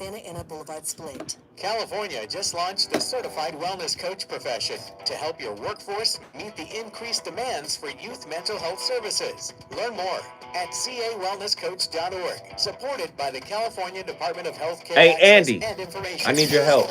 Santa Ana Boulevard split. California just launched the Certified Wellness Coach profession to help your workforce meet the increased demands for youth mental health services. Learn more at cawellnesscoach.org, supported by the California Department of Healthcare Andy, and Information. I need your help.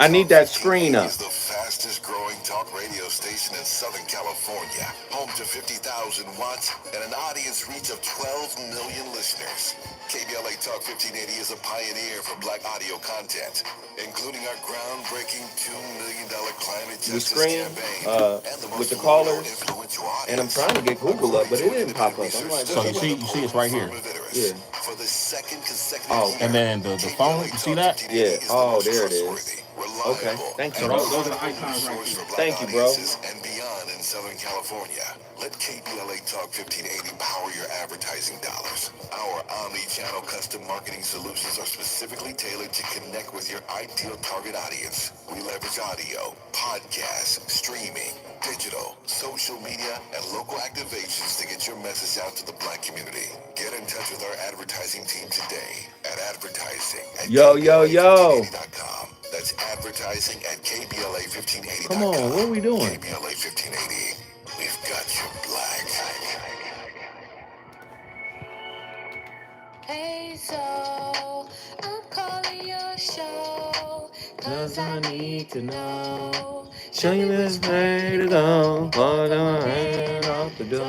I need that screen up. Is the fastest growing talk radio station in Southern California, home to 50,000 watts and an audience reach of 12 million listeners. KBLA Talk 1580 is a pioneer for Black audio content, including our groundbreaking $2 million climate justice campaign and the with most the callers, influential audience. and I'm trying to get Google up, but it didn't pop up. I'm like, So you see it's right here. Yeah. For the second consecutive And then the phone, you see that? Yeah. Oh, there it is. Okay. Thank you. So those are the icons right here. Thank you, bro. And beyond in Southern California. Let KBLA Talk 1580 power your advertising dollars. Our omni-channel custom marketing solutions are specifically tailored to connect with your ideal target audience. We leverage audio, podcasts, streaming, digital, social media, and local activations to get your message out to the Black community. Get in touch with our advertising team today at advertising@KBLA1580.com. That's advertising at KBLA1580.com. Come on, what are we doing? KBLA 1580. We've got you black. Hey, so I'm calling your show, 'cause I need to know. Show you this way to go. Hold on, hand off the door.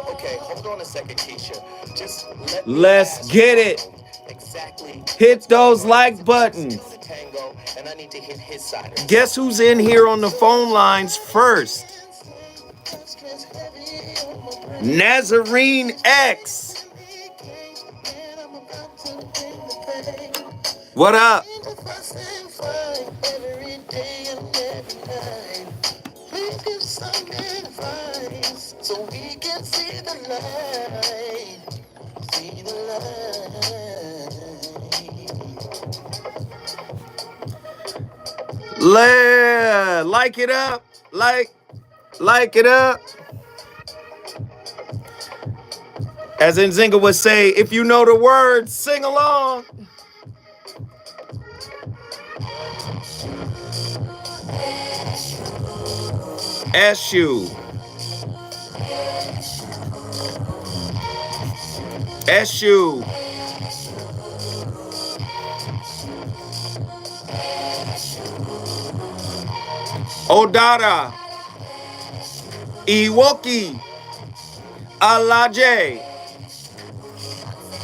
Okay, hold on a second, Keisha. Just Let's get it. Exactly. Hit those like buttons. Tango, and I need to hit his side. Guess who's in here on the phone lines first? Nazarene X. What up? So we can see the light. See the light. Like it up. Like it up. As Nzinga would say, if you know the words, sing along. Eshu. Eshu. Odara. Iwoki. Alaje.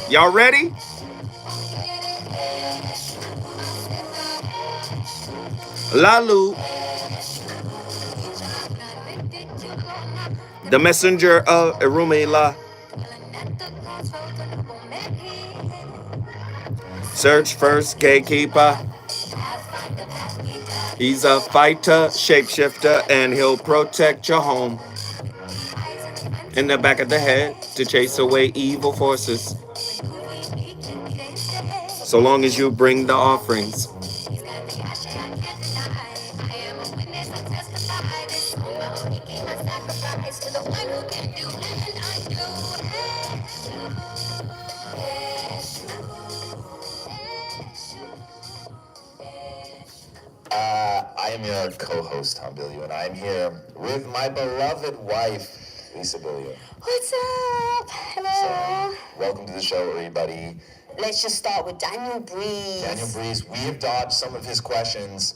Y'all ready? Lalu. The messenger of Erumela. Search first, gatekeeper. He's a fighter, shapeshifter, and he'll protect your home. In the back of the head to chase away evil forces. So long as you bring the offerings. I am your co-host, Tom Billiou, and I'm here with my beloved wife, Lisa Billiou. What's up? Hello. So, welcome to the show, everybody. Let's just start with Daniel Breeze. Daniel Breeze, we have dodged some of his questions.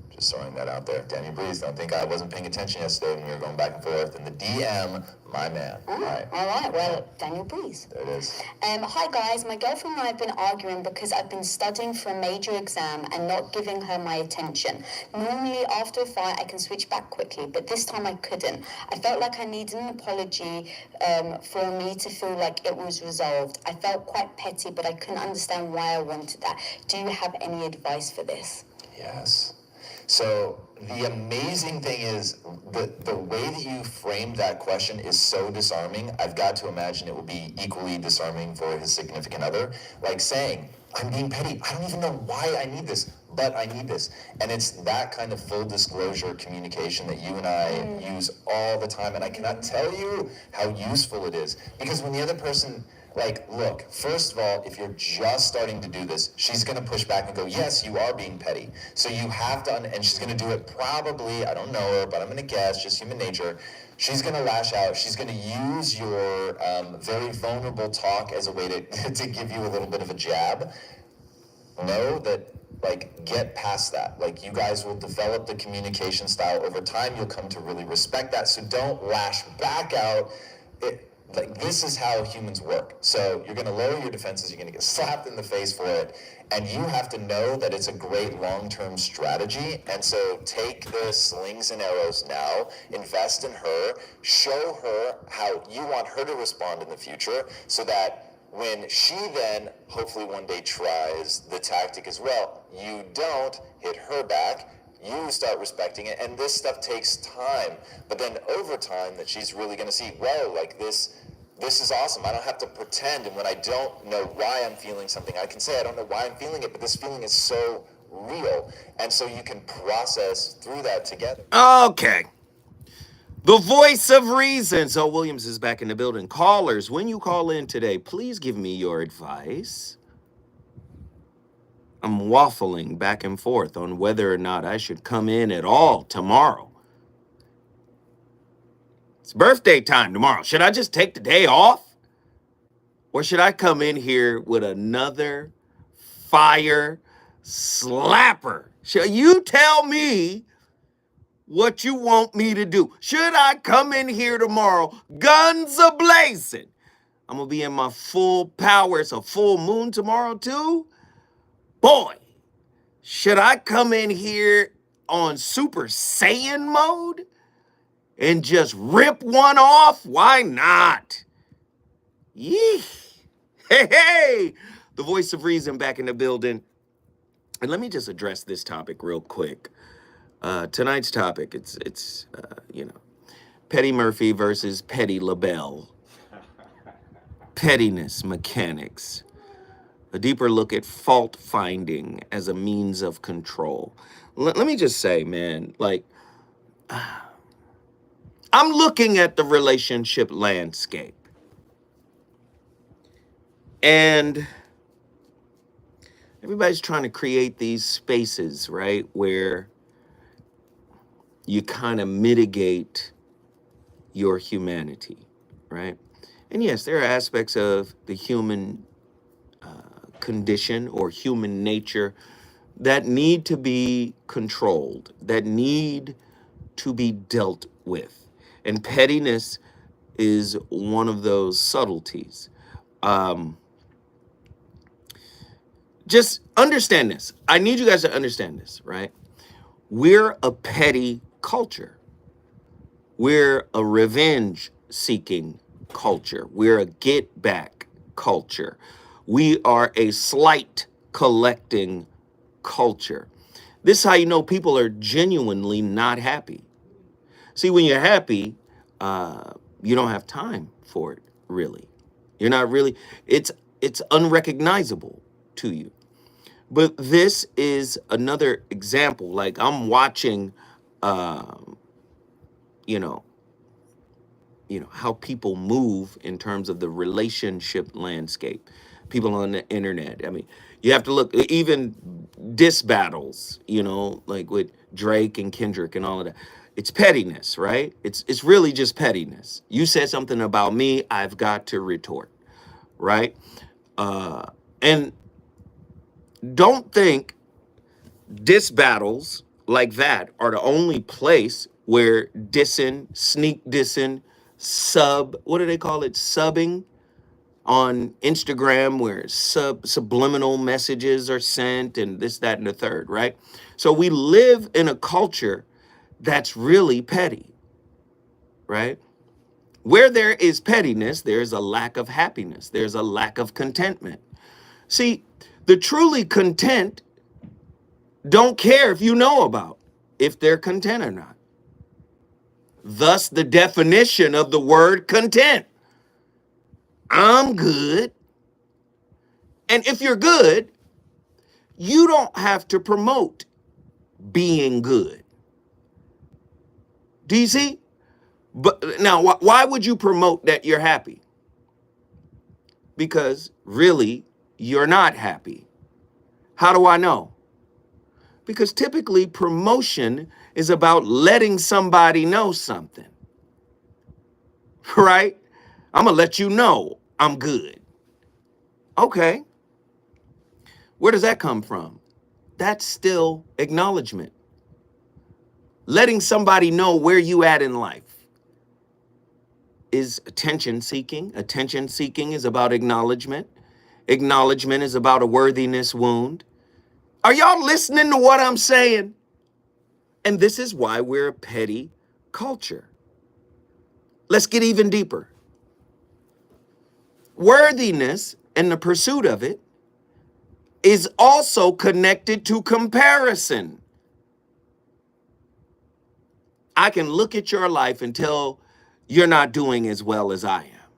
Just throwing that out there. Daniel Breeze, don't think I wasn't paying attention yesterday when we were going back and forth. In the DM, my man. All right. Well, Daniel Breeze. There it is. Hi, guys. My girlfriend and I have been arguing because I've been studying for a major exam and not giving her my attention. Normally, after a fight, I can switch back quickly, but this time I couldn't. I felt like I needed an apology for me to feel like it was resolved. I felt quite petty, but I couldn't understand why I wanted that. Do you have any advice for this? Yes. So the amazing thing is the way that you framed that question is so disarming. I've got to imagine it will be equally disarming for his significant other. Like saying, I'm being petty. I don't even know why I need this, but I need this. And it's that kind of full disclosure communication that you and I use all the time. And I cannot tell you how useful it is. Because when the other person Like, look, first of all, if you're just starting to do this, she's going to push back and go, yes, you are being petty. So you have to, and she's going to do it probably, I don't know her, but I'm going to guess, just human nature. She's going to lash out. She's going to use your very vulnerable talk as a way to, to give you a little bit of a jab. Know that, like, get past that. Like, you guys will develop the communication style over time. You'll come to really respect that. So don't lash back out. Like, this is how humans work. So you're going to lower your defenses. You're going to get slapped in the face for it. And you have to know that it's a great long-term strategy. And so take the slings and arrows now, invest in her, show her how you want her to respond in the future, so that when she then hopefully one day tries the tactic as well, you don't hit her back. You start respecting it, and this stuff takes time. But then over time, that she's really going to see, whoa, like this is awesome. I don't have to pretend, and when I don't know why I'm feeling something, I can say I don't know why I'm feeling it, but this feeling is so real. And so you can process through that together. Okay. The voice of reason. So Williams is back in the building. Callers, when you call in today, please give me your advice. I'm waffling back and forth on whether or not I should come in at all tomorrow. It's birthday time tomorrow. Should I just take the day off? Or should I come in here with another fire slapper? Shall you tell me what you want me to do? Should I come in here tomorrow, guns a-blazing? I'm going to be in my full power. It's a full moon tomorrow, too. Boy, should I come in here on Super Saiyan mode and just rip one off? Why not? Yee. Hey, the voice of reason back in the building. And let me just address this topic real quick. Tonight's topic, it's Petty Murphy versus Petty LaBelle. Pettiness mechanics. A deeper look at fault finding as a means of control. Let me just say, man, like, I'm looking at the relationship landscape. And everybody's trying to create these spaces, right, where you kind of mitigate your humanity, right? And yes, there are aspects of the human condition or human nature that need to be controlled, that need to be dealt with. And pettiness is one of those subtleties. Just understand this. I need you guys to understand this, right? We're a petty culture. We're a revenge-seeking culture. We're a get-back culture. We are a slight-collecting culture. This is how you know people are genuinely not happy. See, when you're happy, you don't have time for it, really. You're not really, it's unrecognizable to you. But this is another example. Like, I'm watching, how people move in terms of the relationship landscape. People on the internet. I mean, you have to look, even diss battles, like with Drake and Kendrick and all of that. It's pettiness, right? It's really just pettiness. You said something about me, I've got to retort, right? And don't think diss battles like that are the only place where dissing, sneak dissing, what do they call it? Subbing on Instagram, where subliminal messages are sent and this, that, and the third, right? So we live in a culture that's really petty, right? Where there is pettiness, there's a lack of happiness. There's a lack of contentment. See, the truly content don't care if you know about if they're content or not. Thus, the definition of the word content. I'm good. And if you're good, you don't have to promote being good. Do you see? But now, why would you promote that you're happy? because really you're not happy. How do I know? Because typically promotion is about letting somebody know something, right? I'm going to let you know I'm good. Okay. Where does that come from? That's still acknowledgement. Letting somebody know where you at in life is attention seeking. Attention seeking is about acknowledgement. Acknowledgement is about a worthiness wound. Are y'all listening to what I'm saying? And this is why we're a petty culture. Let's get even deeper. Worthiness and the pursuit of it is also connected to comparison. I can look at your life and tell you're not doing as well as I am.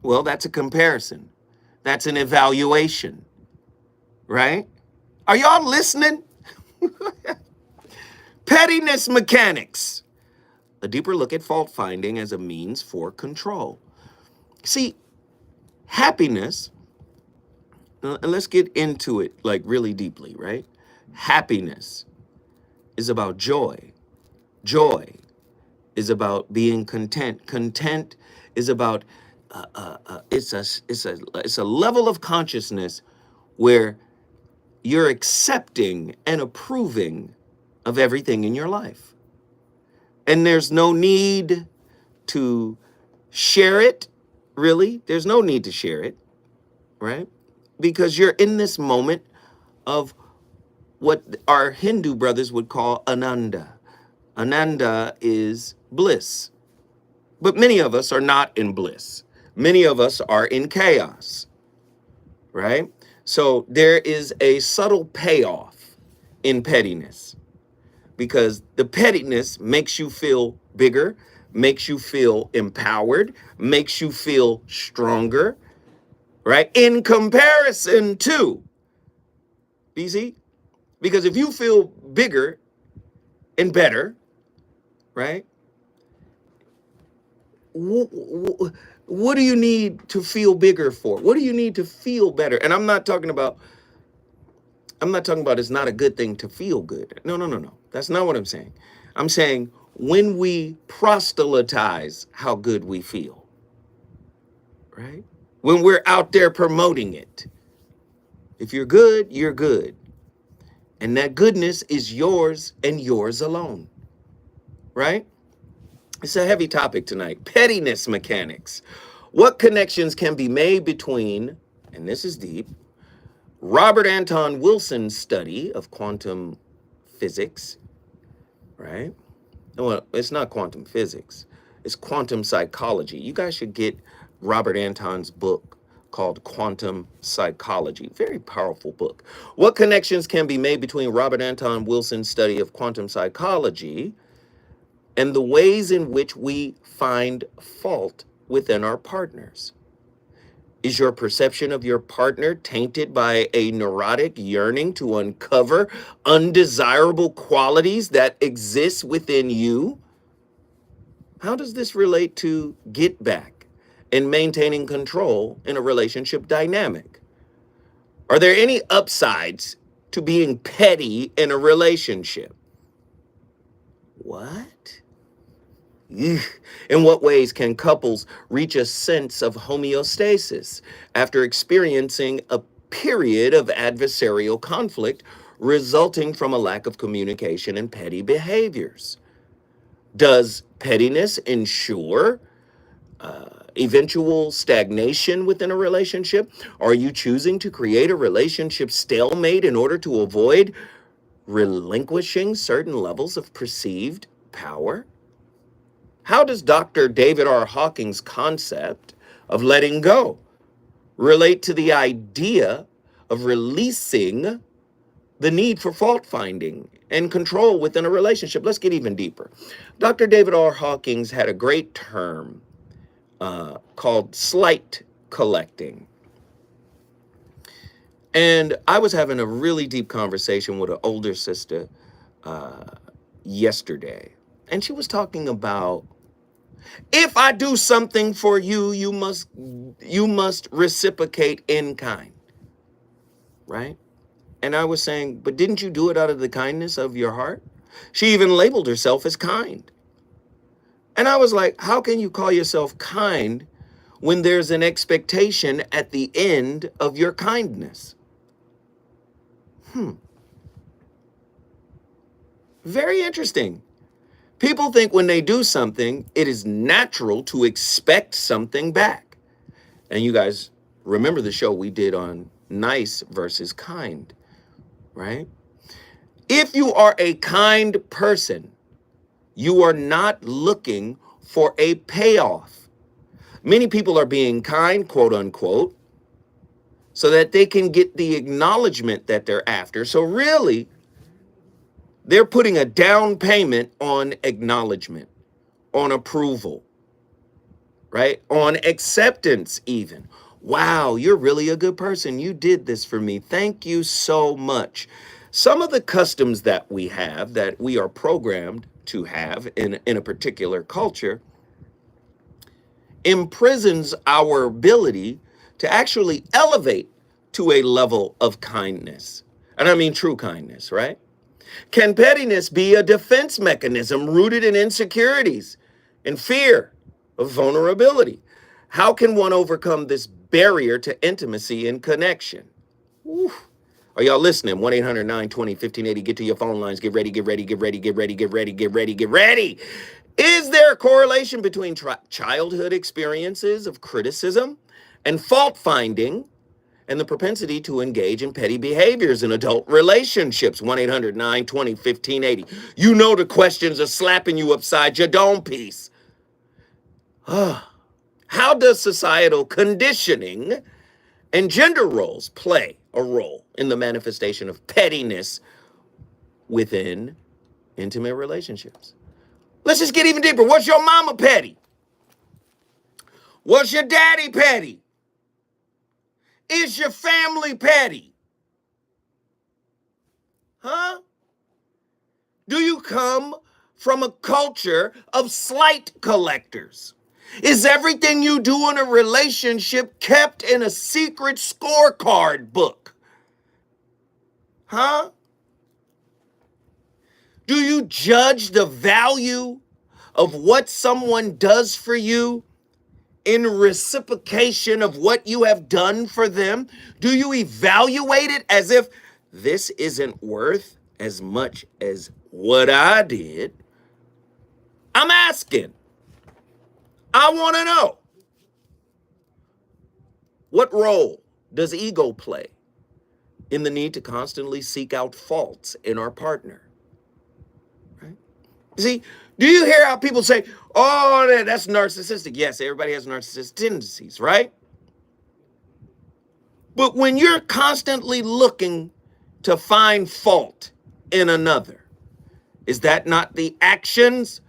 Well, that's a comparison. That's an evaluation, right? Are y'all listening? Pettiness mechanics. A deeper look at fault finding as a means for control. See, happiness, and let's get into it like really deeply, right? Happiness is about joy. Joy is about being content. Content is about it's a level of consciousness where you're accepting and approving of everything in your life. And there's no need to share it, really. There's no need to share it, right? Because you're in this moment of what our Hindu brothers would call ananda. Ananda is bliss. But many of us are not in bliss. Many of us are in chaos, right? So there is a subtle payoff in pettiness, because the pettiness makes you feel bigger, makes you feel empowered, makes you feel stronger, right? In comparison to, BC, because if you feel bigger and better, right? What do you need to feel bigger for? What do you need to feel better? And I'm not talking about it's not a good thing to feel good. No. That's not what I'm saying. I'm saying when we proselytize how good we feel, right? When we're out there promoting it. If you're good, you're good. And that goodness is yours and yours alone, right? It's a heavy topic tonight. Pettiness mechanics. What connections can be made between, and this is deep, Robert Anton Wilson's study of quantum physics, right? Well, it's not quantum physics. It's quantum psychology. You guys should get Robert Anton's book called Quantum Psychology. Very powerful book. What connections can be made between Robert Anton Wilson's study of quantum psychology and the ways in which we find fault within our partners? Is your perception of your partner tainted by a neurotic yearning to uncover undesirable qualities that exist within you? How does this relate to get back and maintaining control in a relationship dynamic? Are there any upsides to being petty in a relationship? What? In what ways can couples reach a sense of homeostasis after experiencing a period of adversarial conflict resulting from a lack of communication and petty behaviors? Does pettiness ensure eventual stagnation within a relationship? Are you choosing to create a relationship stalemate in order to avoid relinquishing certain levels of perceived power? How does Dr. David R. Hawking's concept of letting go relate to the idea of releasing the need for fault finding and control within a relationship? Let's get even deeper. Dr. David R. Hawkins had a great term called slight collecting. And I was having a really deep conversation with an older sister yesterday. And she was talking about If I do something for you, you must reciprocate in kind, right? And I was saying, but didn't you do it out of the kindness of your heart? She even labeled herself as kind. And I was like, how can you call yourself kind when there's an expectation at the end of your kindness? Very interesting. People think when they do something, it is natural to expect something back. And you guys remember the show we did on nice versus kind, right? If you are a kind person, you are not looking for a payoff. Many people are being kind, quote unquote, so that they can get the acknowledgement that they're after. So really, they're putting a down payment on acknowledgement, on approval, right? On acceptance even. Wow, you're really a good person. You did this for me. Thank you so much. Some of the customs that we have, that we are programmed to have in a particular culture, imprisons our ability to actually elevate to a level of kindness. And I mean true kindness, right? Can pettiness be a defense mechanism rooted in insecurities and fear of vulnerability? How can one overcome this barrier to intimacy and connection? Whew. Are y'all listening? 1-800-920-1580. Get to your phone lines. Get ready, get ready, get ready, get ready, get ready, get ready, get ready. Is there a correlation between childhood experiences of criticism and fault finding and the propensity to engage in petty behaviors in adult relationships? 1-800-920-1580. You know the questions are slapping you upside your dome piece. How does societal conditioning and gender roles play a role in the manifestation of pettiness within intimate relationships? Let's just get even deeper. Was your mama petty? Was your daddy petty? Is your family petty? Huh? Do you come from a culture of slight collectors? Is everything you do in a relationship kept in a secret scorecard book? Huh? Do you judge the value of what someone does for you in reciprocation of what you have done for them? Do you evaluate it as if this isn't worth as much as what I did? I'm asking. I want to know. What role does ego play in the need to constantly seek out faults in our partner? Right? See, do you hear how people say, oh, that's narcissistic? Yes, everybody has narcissistic tendencies, right? But when you're constantly looking to find fault in another, is that not the actions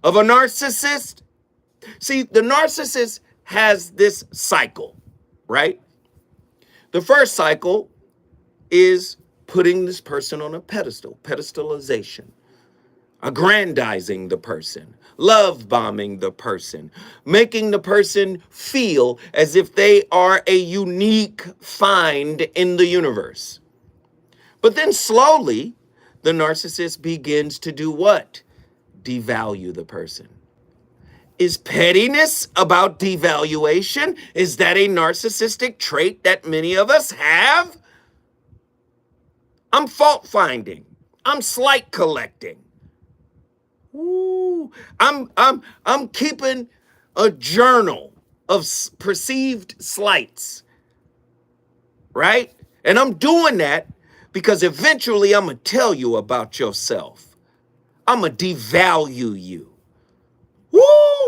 of a narcissist? See, the narcissist has this cycle, right? The first cycle is putting this person on a pedestal, pedestalization, aggrandizing the person, love bombing the person, making the person feel as if they are a unique find in the universe. But then slowly, the narcissist begins to do what? Devalue the person. Is pettiness about devaluation? Is that a narcissistic trait that many of us have? I'm fault finding. I'm slight collecting. Ooh, I'm keeping a journal of perceived slights, right? And I'm doing that because eventually I'm gonna tell you about yourself. I'm gonna devalue you. Woo!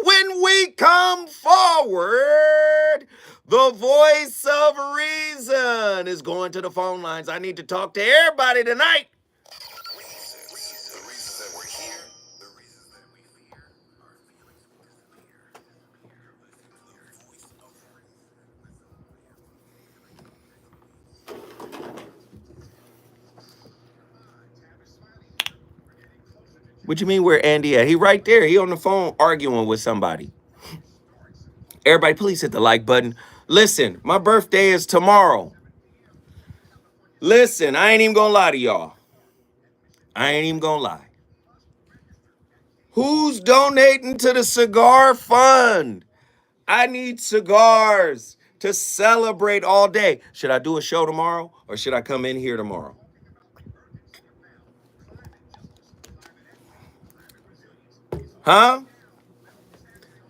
When we come forward, the voice of reason is going to the phone lines. I need to talk to everybody tonight. The reasons that we're here, the reasons that we fear, our feelings will disappear. What you mean where Andy at? He right there. He on the phone arguing with somebody. Everybody, please hit the like button. Listen, my birthday is tomorrow. Listen, I ain't even gonna lie to y'all. I ain't even gonna lie. Who's donating to the cigar fund? I need cigars to celebrate all day. Should I do a show tomorrow or should I come in here tomorrow? Huh?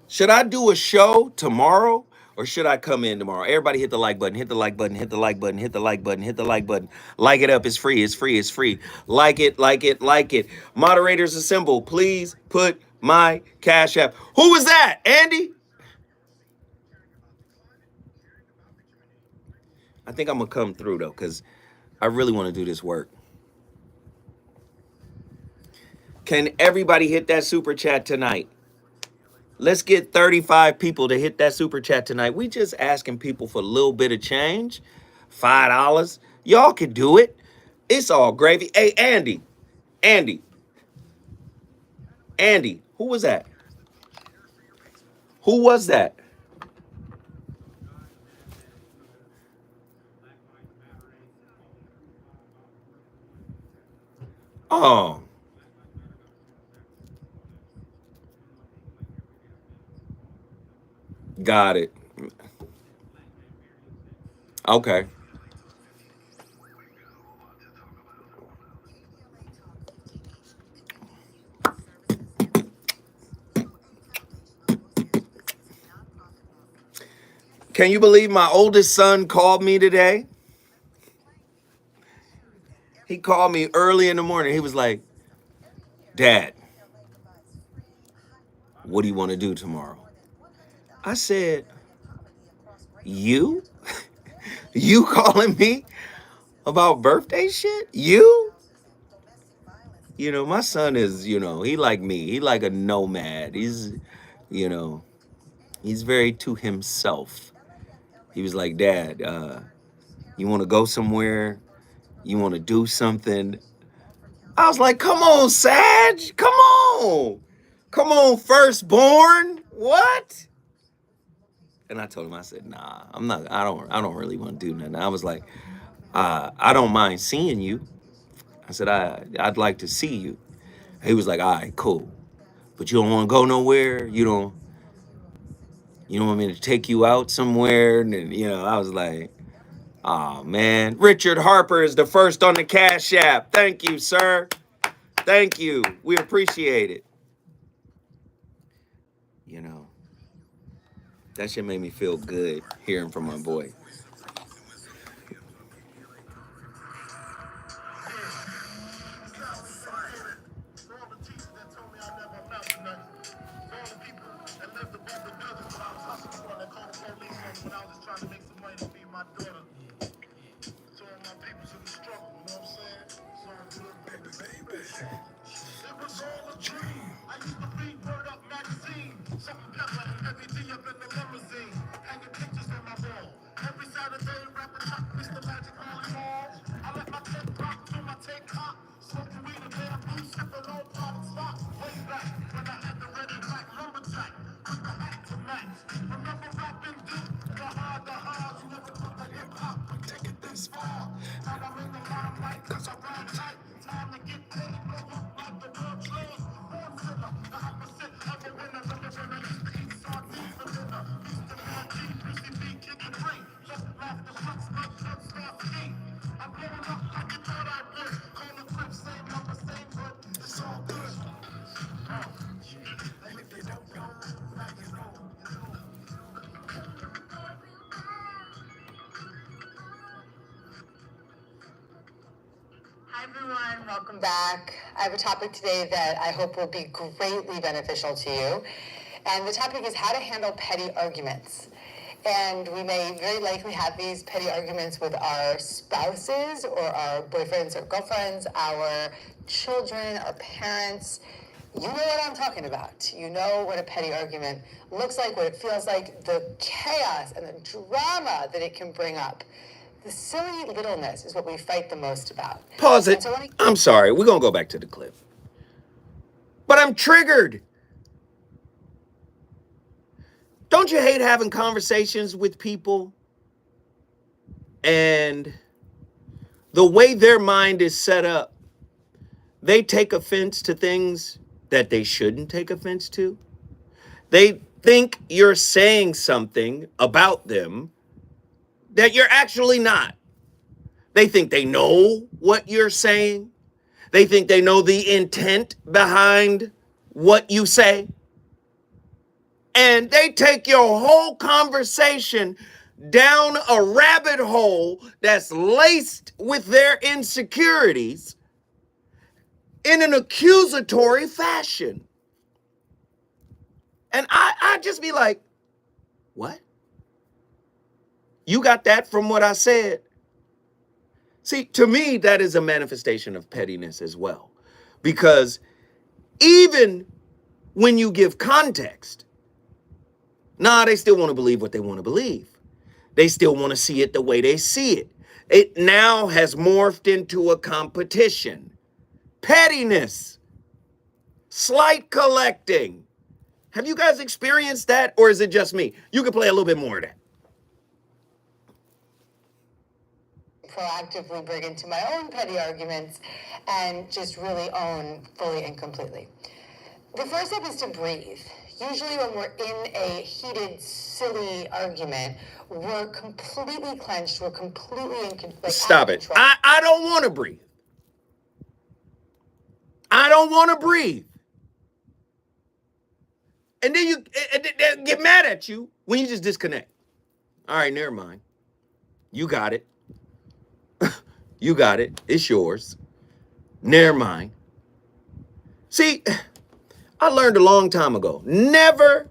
Should I do a show tomorrow or should I come in tomorrow? Everybody hit the like button, hit the like button, hit the like button, hit the like button, hit the like button. Like it up. It's free. It's free. It's free. Like it, like it, like it. Moderators assemble. Please put my Cash App. Who was that? Andy? I think I'm going to come through though because I really want to do this work. Can everybody hit that super chat tonight? Let's get 35 people to hit that super chat tonight. We just asking people for a little bit of change. $5. Y'all can do it. It's all gravy. Hey, Andy. Who was that? Who was that? Oh. Got it. Okay. Can you believe my oldest son called me today? He called me early in the morning. He was like, Dad, what do you want to do tomorrow? I said, you? You calling me about birthday shit? You? You know, my son is, he like me. He like a nomad. He's, he's very to himself. He was like, Dad, you want to go somewhere? You want to do something? I was like, come on, Sag. Come on. Come on, firstborn. What? And I told him, I said, nah, I don't really want to do nothing. I was like, I don't mind seeing you. I said, I'd like to see you. He was like, all right, cool. But you don't want to go nowhere? You don't want me to take you out somewhere? And I was like, oh man. Richard Harper is the first on the Cash App. Thank you, sir. Thank you. We appreciate it. That shit made me feel good hearing from my boy. Hi everyone, welcome back. I have a topic today that I hope will be greatly beneficial to you. And the topic is how to handle petty arguments. And we may very likely have these petty arguments with our spouses or our boyfriends or girlfriends, our children, our parents. You know what I'm talking about. You know what a petty argument looks like, what it feels like, the chaos and the drama that it can bring up. The silly littleness is what we fight the most about. Pause it. I'm sorry. We're going to go back to the clip. I'm triggered. Don't you hate having conversations with people and the way their mind is set up, they take offense to things that they shouldn't take offense to? They think you're saying something about them that you're actually not. They think they know what you're saying. They think they know the intent behind what you say. And they take your whole conversation down a rabbit hole that's laced with their insecurities in an accusatory fashion. And I just be like, what? You got that from what I said? See, to me, that is a manifestation of pettiness as well. Because even when you give context, they still want to believe what they want to believe. They still want to see it the way they see it. It now has morphed into a competition. Pettiness. Slight collecting. Have you guys experienced that, or is it just me? You can play a little bit more of that. Proactively bring into my own petty arguments and just really own fully and completely. The first step is to breathe. Usually when we're in a heated, silly argument, we're completely clenched, we're completely in control. Stop it. I don't want to breathe. I don't want to breathe. And then they get mad at you when you just disconnect. All right, never mind. You got it. You got it. It's yours. Never mind. See, I learned a long time ago, never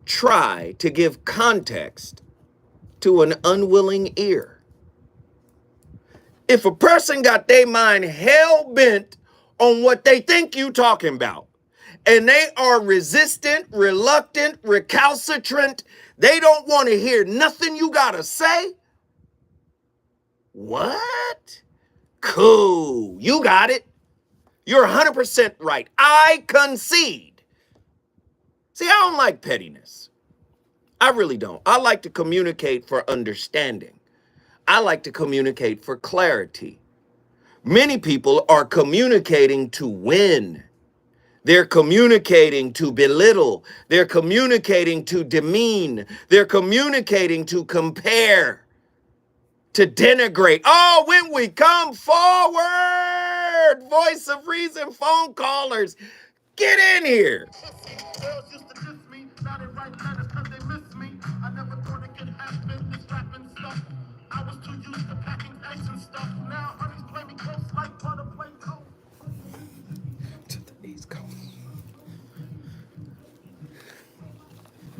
try to give context to an unwilling ear. If a person got their mind hell-bent on what they think you talking about, and they are resistant, reluctant, recalcitrant, they don't want to hear nothing you gotta say, what? Cool. You got it. You're 100% right. I concede. See, I don't like pettiness. I really don't. I like to communicate for understanding. I like to communicate for clarity. Many people are communicating to win. They're communicating to belittle. They're communicating to demean. They're communicating to compare, to denigrate. Oh, when we come forward, voice of reason, phone callers, get in here. Girls used to diss me, now they write letters 'cause they miss me. I never thought it could happen, this rapping stuff. I was too used to packing ice and stuff. Now honeys play me close like butter play cold. To the East Coast.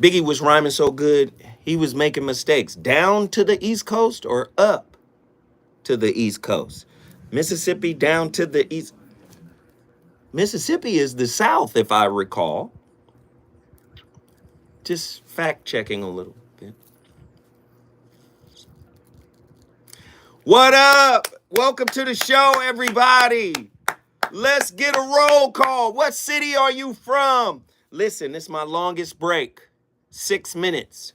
Biggie was rhyming so good, he was making mistakes. Down to the East Coast or up to the East Coast? Mississippi down to the East. Mississippi is the South, if I recall. Just fact checking a little bit. What up? Welcome to the show, everybody. Let's get a roll call. What city are you from? Listen, this is my longest break. 6 minutes.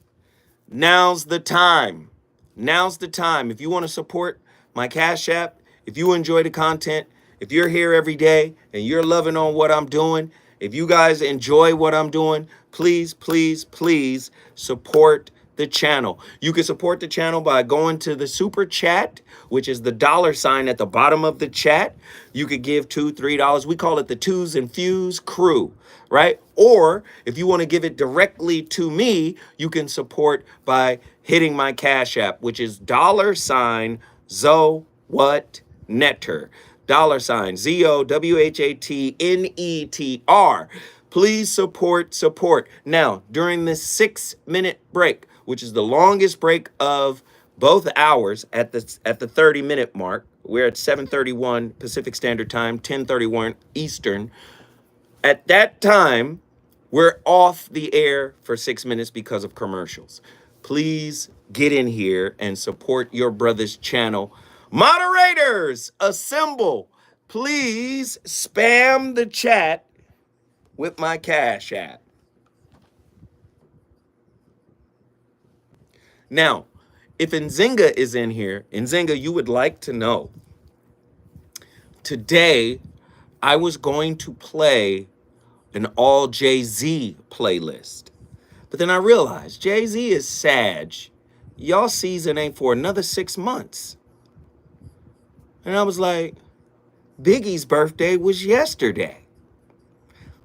Now's the time. Now's the time. If you want to support my Cash App, if you enjoy the content, if you're here every day and you're loving on what I'm doing, if you guys enjoy what I'm doing, please, please, please support the channel. You can support the channel by going to the super chat, which is the $ at the bottom of the chat. You could give $2, $3. We call it the Twos and Fews crew, right? Or if you want to give it directly to me, you can support by hitting my Cash App, which is $ZOWHATNETTER. $ZOWHATNETTR. Please support. Now, during this 6-minute break, which is the longest break of both hours at the 30-minute mark, we're at 7:31 Pacific Standard Time, 10:31 Eastern. At that time, we're off the air for 6 minutes because of commercials. Please get in here and support your brother's channel. Moderators, assemble. Please spam the chat with my Cash App. Now, if Nzinga is in here, Nzinga, you would like to know. Today, I was going to play an all Jay-Z playlist. But then I realized Jay-Z is Sag. Y'all season ain't for another 6 months. And I was like, Biggie's birthday was yesterday.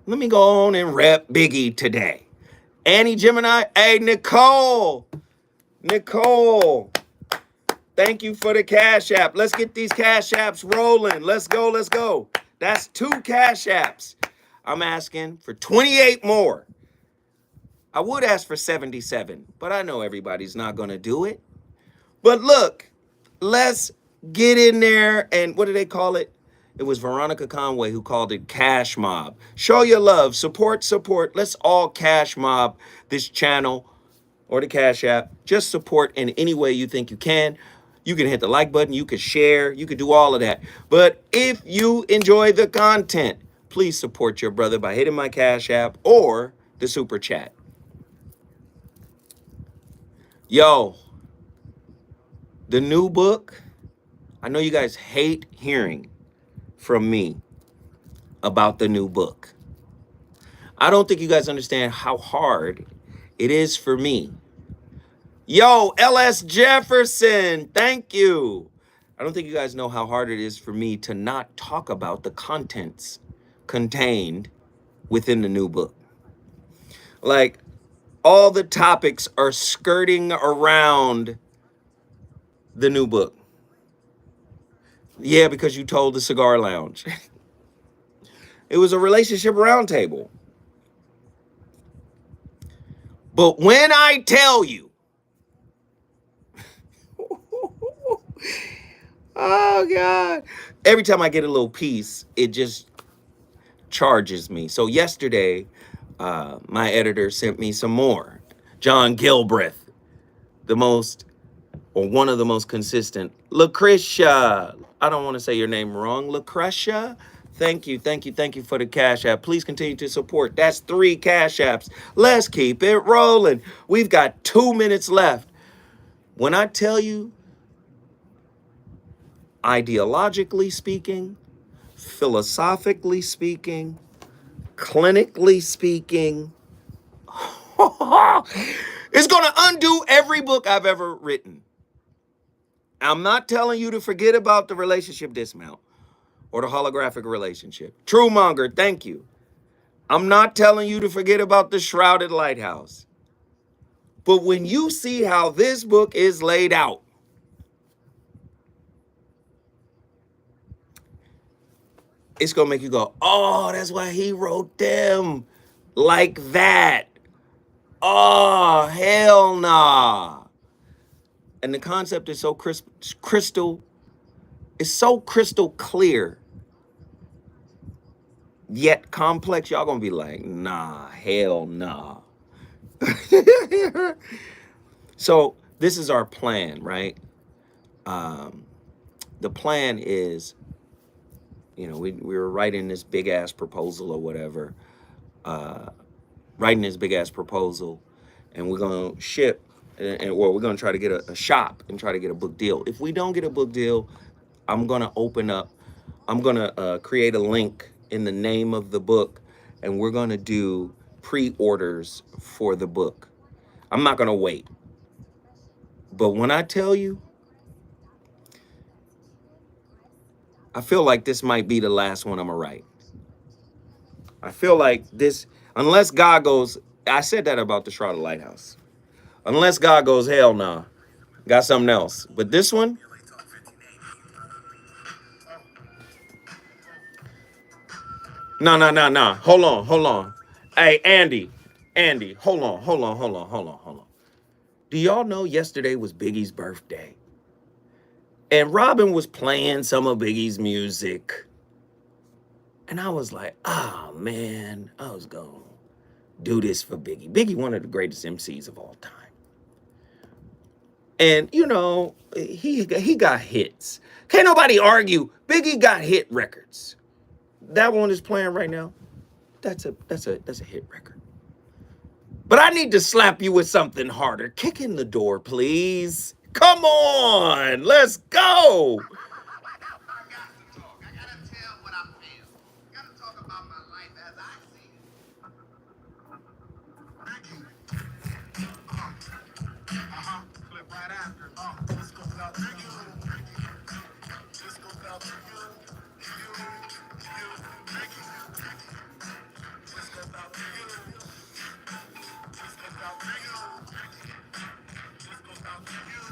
Let me go on and rep Biggie today. Annie Gemini, hey, Nicole, thank you for the Cash App. Let's get these Cash Apps rolling. Let's go. That's 2 Cash Apps. I'm asking for 28 more. I would ask for 77, but I know everybody's not going to do it. But look, let's get in there. And what do they call it? It was Veronica Conway who called it Cash Mob. Show your love. Support. Let's all Cash Mob this channel or the Cash App. Just support in any way you think you can. You can hit the like button. You can share. You can do all of that. But if you enjoy the content, please support your brother by hitting my Cash App or the Super Chat. Yo, the new book, I know you guys hate hearing from me about the new book. I don't think you guys understand how hard it is for me. Yo, LS Jefferson, thank you. I don't think you guys know how hard it is for me to not talk about the contents contained within the new book. Like, all the topics are skirting around the new book. Yeah, because you told the Cigar Lounge. It was a relationship roundtable. But when I tell you, oh God, every time I get a little piece, it just charges me. So yesterday, my editor sent me some more. John Gilbreth, one of the most consistent. Lucretia, I don't want to say your name wrong. Lucretia, thank you for the Cash App. Please continue to support. That's 3 Cash Apps. Let's keep it rolling. We've got 2 minutes left. When I tell you, ideologically speaking, philosophically speaking, clinically speaking, it's going to undo every book I've ever written. I'm not telling you to forget about the relationship dismount or the holographic relationship. Truemonger, thank you. I'm not telling you to forget about the shrouded lighthouse. But when you see how this book is laid out, it's going to make you go, oh, that's why he wrote them like that. Oh, hell nah. And the concept is so crystal clear, yet complex. Y'all gonna be like, nah, hell nah. So this is our plan, right? The plan is, we were writing this big ass proposal or whatever, and we're gonna ship. And we're going to try to get a shop and try to get a book deal. If we don't get a book deal, I'm going to create a link in the name of the book, and we're going to do pre-orders for the book. I'm not going to wait. But when I tell you, I feel like this might be the last one I'm going to write. I feel like this, unless God goes, I said that about the Shrouded Lighthouse. Unless God goes, hell nah, got something else. But this one, no. Hold on. Hey, Andy, hold on. Do y'all know yesterday was Biggie's birthday? And Robin was playing some of Biggie's music. And I was like, oh man, I was going to do this for Biggie. Biggie, one of the greatest MCs of all time. And, he got hits. Can't nobody argue. Biggie got hit records. That one is playing right now. that's a hit record. But I need to slap you with something harder. Kick in the door, please. Come on, let's go. I gotta tell what I feel. I gotta talk about my life as I see it. Clip right after. This goes out to you. This goes out to you. This goes out to you. This goes out to you. This goes out to you.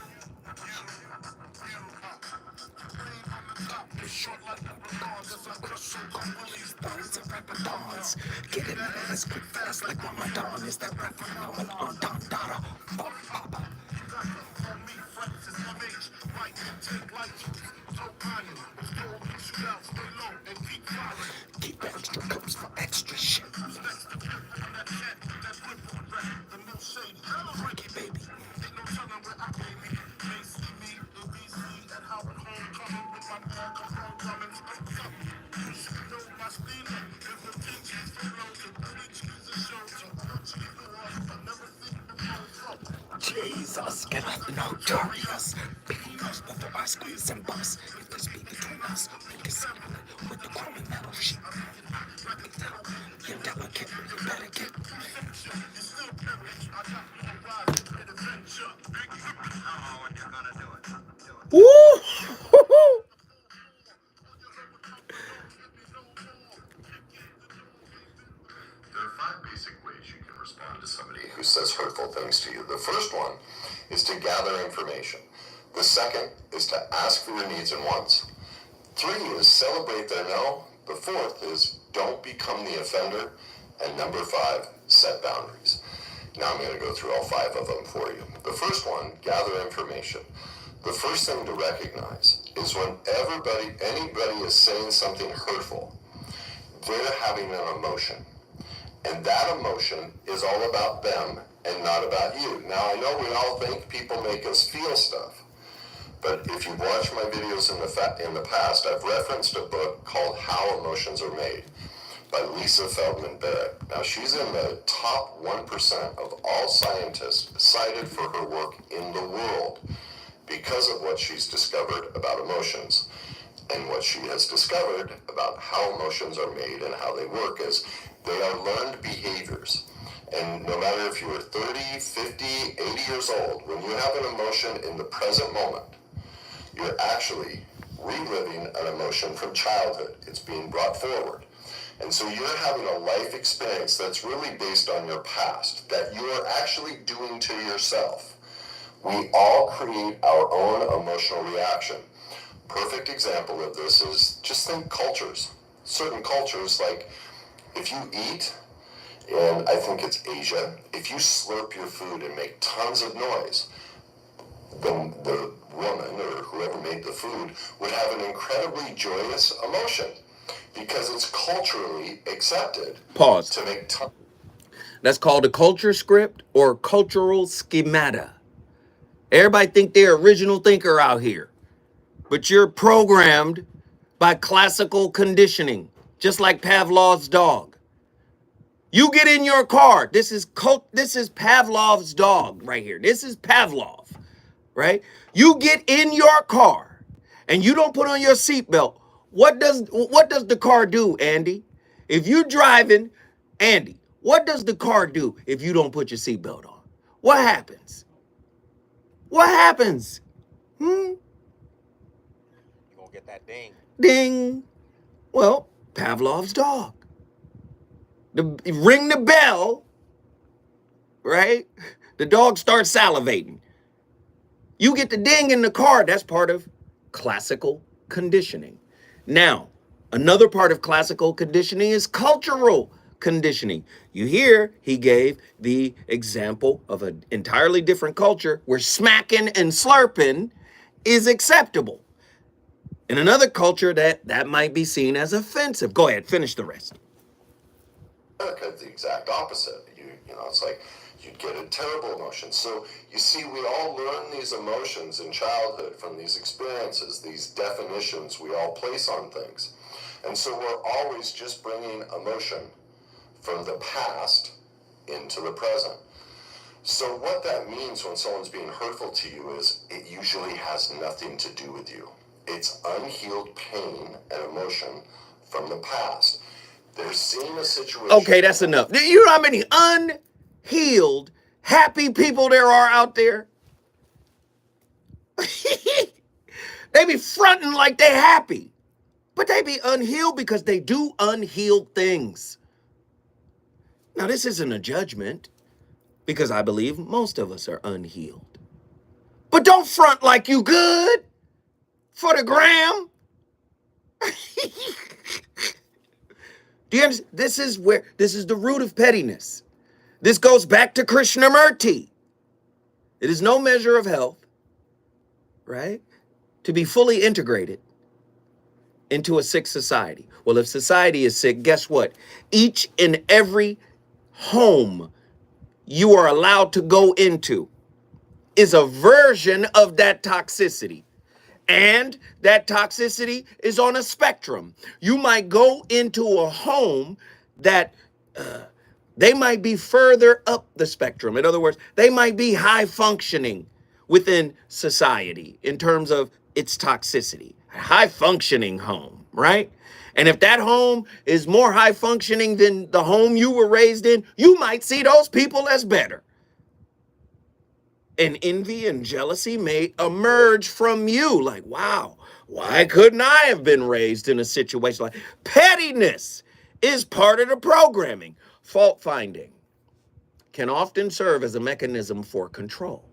Short like leprechauns, as I crush so come Willie's bodies and rapid dawns. Get in that ass quick fast like Ramadan. Is that rap phenomenon on Don Dada? On me, flex is MH. Right and take light. So iron. Still shoot out, stay low and keep firing. Keep extra cups for extra shit. Next to flip on that jet, that flip on rap. The new shade, hello Ricky baby. Ain't no telling where I came in. May see me, ABC, and Howard Homecoming with my bag of wrong drumming. You should know my stealing. If the tensions for loads of booty cheese and shows. So Gucci for I've never seen before. Jesus, get up, notorious. Peanuts before I squeeze and bust. If this be between us, we can settle it with the chrome and metal shit. You're delicate, you better get. Woo! There are 5 basic ways you can respond to somebody who says hurtful things to you. The first one is to gather information. The second is to ask for your needs and wants. 3 is celebrate their no. The 4th is don't become the offender. And number 5, set boundaries. Now I'm going to go through all 5 of them for you. The first one, gather information. The first thing to recognize is when anybody is saying something hurtful, they're having an emotion. And that emotion is all about them and not about you. Now, I know we all think people make us feel stuff. But if you've watched my videos in the past, I've referenced a book called How Emotions Are Made by Lisa Feldman Barrett. Now, she's in the top 1% of all scientists cited for her work in the world because of what she's discovered about emotions. And what she has discovered about how emotions are made and how they work is they are learned behaviors. And no matter if you are 30, 50, 80 years old, when you have an emotion in the present moment, you're actually reliving an emotion from childhood. It's being brought forward. And so you're having a life experience that's really based on your past, that you are actually doing to yourself. We all create our own emotional reaction. Perfect example of this is just think cultures. Certain cultures, like if you eat, and I think it's Asia, if you slurp your food and make tons of noise, then the woman or whoever made the food would have an incredibly joyous emotion because it's culturally accepted. Pause. To make That's called a culture script or cultural schemata. Everybody think they're original thinker out here, but you're programmed by classical conditioning, just like Pavlov's dog. You get in your car. This is Pavlov's dog right here. This is Pavlov, right? You get in your car and you don't put on your seatbelt. What does the car do, Andy? If you're driving, Andy, what does the car do if you don't put your seatbelt on? What happens? What happens? You're gonna get that ding. Ding. Well, Pavlov's dog. Ring the bell, right? The dog starts salivating. You get the ding in the car. That's part of classical conditioning. Now, another part of classical conditioning is cultural conditioning. You hear he gave the example of an entirely different culture where smacking and slurping is acceptable. In another culture, that might be seen as offensive. Go ahead, finish the rest. America, the exact opposite. You know, it's like you'd get a terrible emotion. So you see, we all learn these emotions in childhood from these experiences, these definitions we all place on things. And so we're always just bringing emotion from the past into the present. So what that means when someone's being hurtful to you is it usually has nothing to do with you. It's unhealed pain and emotion from the past. They're seeing a situation. Okay, that's enough. You know how many unhealed, happy people there are out there? They be fronting like they happy, but they be unhealed because they do unhealed things. Now, this isn't a judgment because I believe most of us are unhealed. But don't front like you good for the gram. Do you understand? This is the root of pettiness. This goes back to Krishnamurti. It is no measure of health, right, to be fully integrated into a sick society. Well, if society is sick, guess what? Each and every home you are allowed to go into is a version of that toxicity. And that toxicity is on a spectrum. You might go into a home that they might be further up the spectrum. In other words, they might be high functioning within society in terms of its toxicity. A high functioning home, right? And if that home is more high functioning than the home you were raised in, you might see those people as better. And envy and jealousy may emerge from you. Like, wow, why couldn't I have been raised in a situation like pettiness is part of the programming. Fault finding can often serve as a mechanism for control.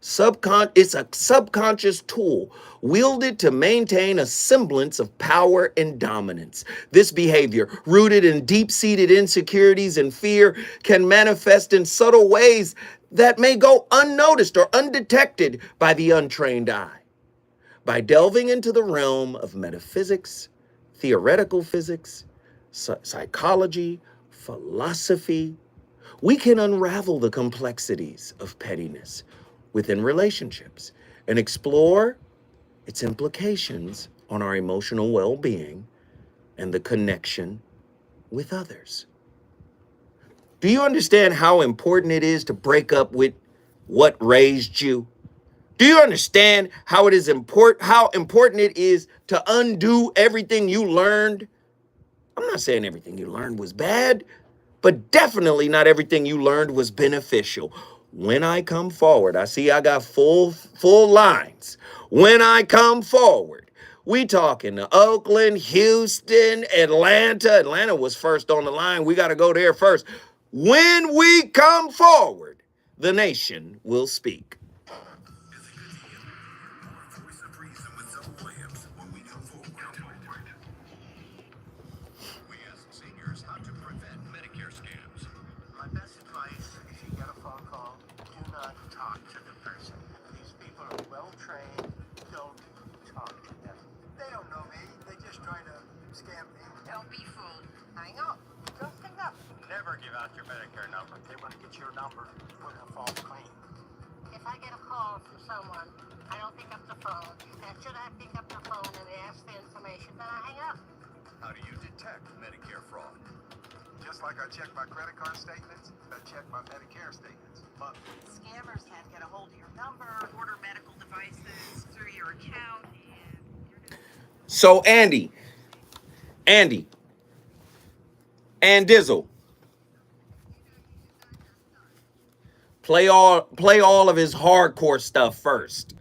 It's a subconscious tool wielded to maintain a semblance of power and dominance. This behavior, rooted in deep-seated insecurities and fear, can manifest in subtle ways that may go unnoticed or undetected by the untrained eye. By delving into the realm of metaphysics, theoretical physics, psychology, philosophy, we can unravel the complexities of pettiness within relationships and explore its implications on our emotional well-being and the connection with others. Do you understand how important it is to break up with what raised you? Do you understand how important it is to undo everything you learned? I'm not saying everything you learned was bad, but definitely not everything you learned was beneficial. When I come forward, I see I got full lines. When I come forward, we talking to Oakland, Houston, Atlanta. Atlanta was first on the line. We got to go there first. When we come forward, the nation will speak. We ask seniors how to prevent Medicare scams. My best advice, if you get a phone call, do not talk to the person. These people are well trained. Don't talk to them. They don't know me. They're just trying to scam me. Don't be fooled. Hang up. Just hang up. Never give out your Medicare number. They want to get your number, put in a false claim. If I get a call from someone, I don't pick up the phone. And should I pick up the phone and they ask the information, then I hang up. How do you detect Medicare fraud? Just like I check my credit card statements, I check my Medicare statements. But Scammers can get a hold of your number, order medical devices through your account, and So Andy, and Dizzle, play all of his hardcore stuff first.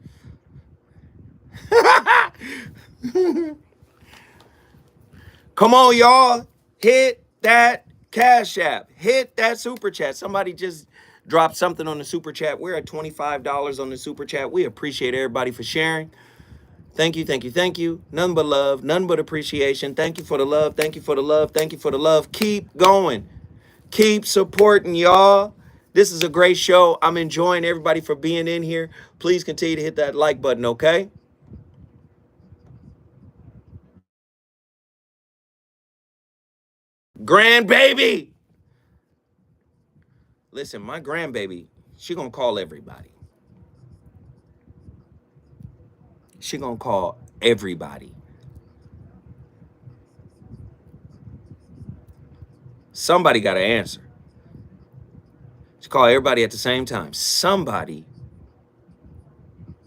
Come on, y'all. Hit that Cash App. Hit that Super Chat. Somebody just dropped something on the Super Chat. We're at $25 on the Super Chat. We appreciate everybody for sharing. Thank you, thank you, thank you. None but love, none but appreciation. Thank you for the love. Thank you for the love. Thank you for the love. Keep going. Keep supporting, y'all. This is a great show. I'm enjoying everybody for being in here. Please continue to hit that like button, okay? Grandbaby. Listen, my grandbaby, she gonna call everybody. She gonna call everybody. Somebody got to answer. Just call everybody at the same time. Somebody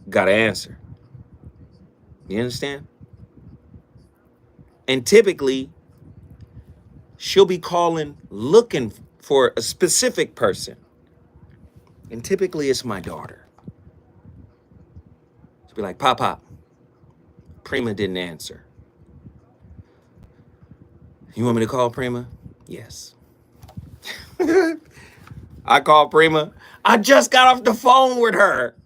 got to answer. You understand? And typically, she'll be calling looking for a specific person. And typically, it's my daughter. She'll be like, Pop, Pop, Prima didn't answer. You want me to call Prima? Yes. I called Prima. I just got off the phone with her.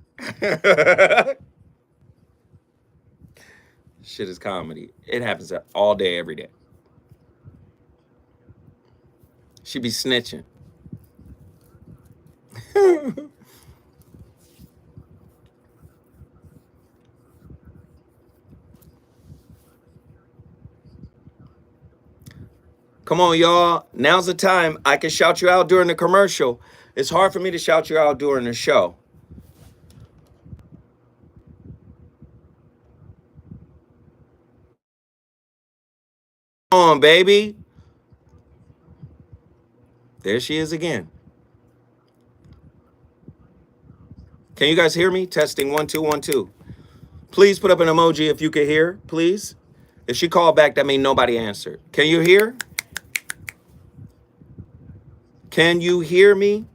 Shit is comedy. It happens all day, every day. She be snitching. Come on, y'all. Now's the time. I can shout you out during the commercial. It's hard for me to shout you out during the show. Come on, baby. There she is again. Can you guys hear me? Testing 1 2 1 2. Please put up an emoji if you can hear, please. If she called back, that means nobody answered. Can you hear? Can you hear me?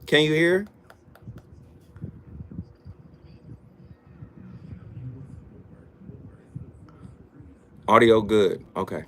Can you hear? Audio good. Okay.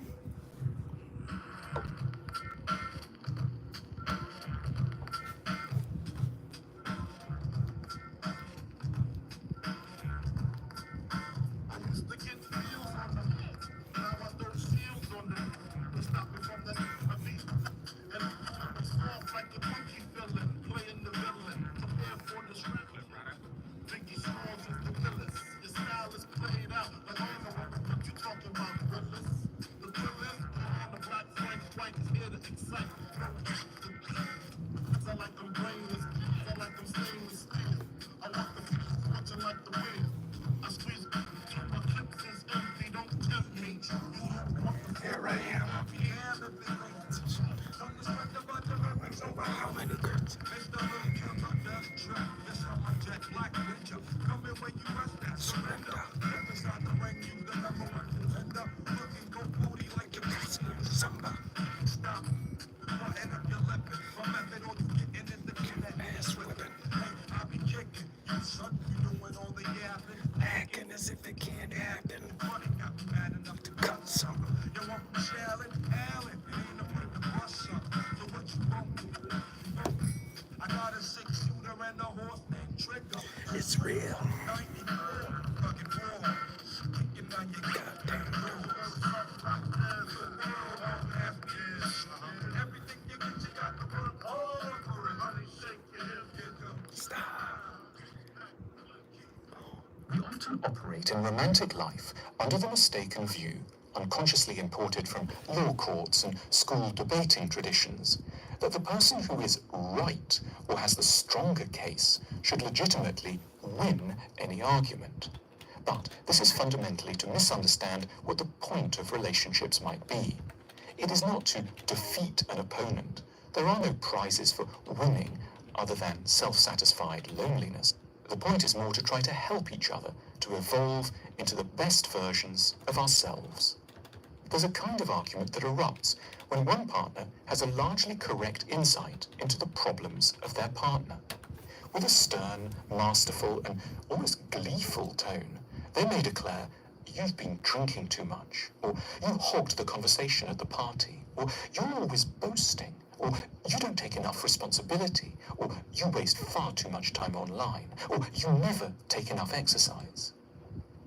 It's real. We often operate in romantic life under the mistaken view, unconsciously imported from law courts and school debating traditions, that the person who is right or has the stronger case should legitimately win any argument. But this is fundamentally to misunderstand what the point of relationships might be. It is not to defeat an opponent. There are no prizes for winning other than self-satisfied loneliness. The point is more to try to help each other to evolve into the best versions of ourselves. There's a kind of argument that erupts when one partner has a largely correct insight into the problems of their partner. With a stern, masterful, and almost gleeful tone, they may declare, "You've been drinking too much," or "You hogged the conversation at the party," or "You're always boasting," or "You don't take enough responsibility," or "You waste far too much time online," or "You never take enough exercise."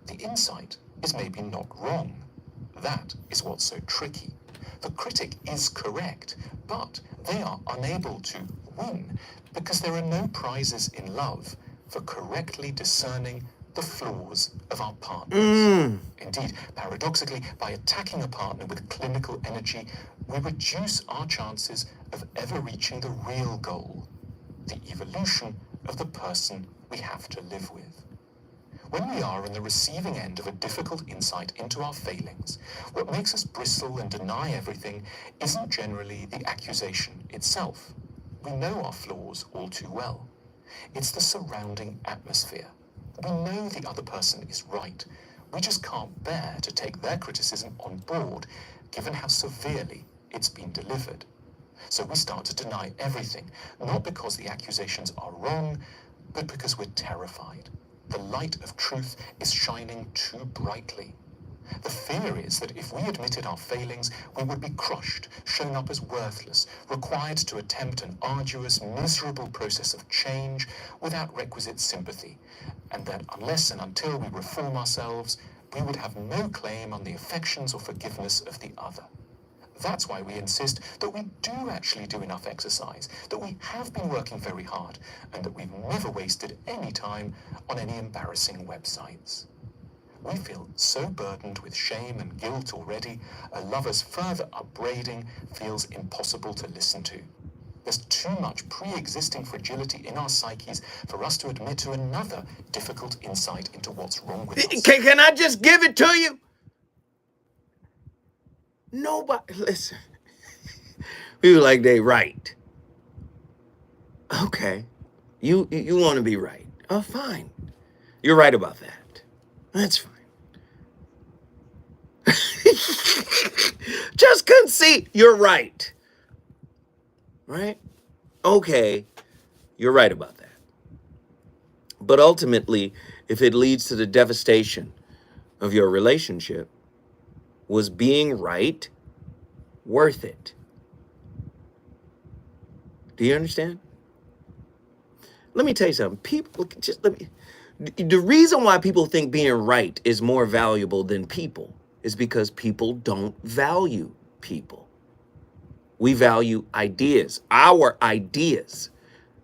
The insight is maybe not wrong. That is what's so tricky. The critic is correct, but they are unable to win because there are no prizes in love for correctly discerning the flaws of our partners. Indeed, paradoxically, by attacking a partner with clinical energy, we reduce our chances of ever reaching the real goal, the evolution of the person we have to live with. When we are on the receiving end of a difficult insight into our failings, what makes us bristle and deny everything isn't generally the accusation itself. We know our flaws all too well. It's the surrounding atmosphere. We know the other person is right. We just can't bear to take their criticism on board, given how severely it's been delivered. So we start to deny everything, not because the accusations are wrong, but because we're terrified. The light of truth is shining too brightly. The fear is that if we admitted our failings, we would be crushed, shown up as worthless, required to attempt an arduous, miserable process of change without requisite sympathy, and that unless and until we reform ourselves, we would have no claim on the affections or forgiveness of the other. That's why we insist that we do actually do enough exercise, that we have been working very hard, and that we've never wasted any time on any embarrassing websites. We feel so burdened with shame and guilt already, a lover's further upbraiding feels impossible to listen to. There's too much pre-existing fragility in our psyches for us to admit to another difficult insight into what's wrong with us. Can I just give it to you? Nobody, listen. People like they right. Okay. You want to be right. Oh, fine. You're right about that. That's fine. Just concede you're right. Right? Okay. You're right about that. But ultimately, if it leads to the devastation of your relationship, was being right worth it? Do you understand? Let me tell you something. The reason why people think being right is more valuable than people is because people don't value people. We value ideas, our ideas,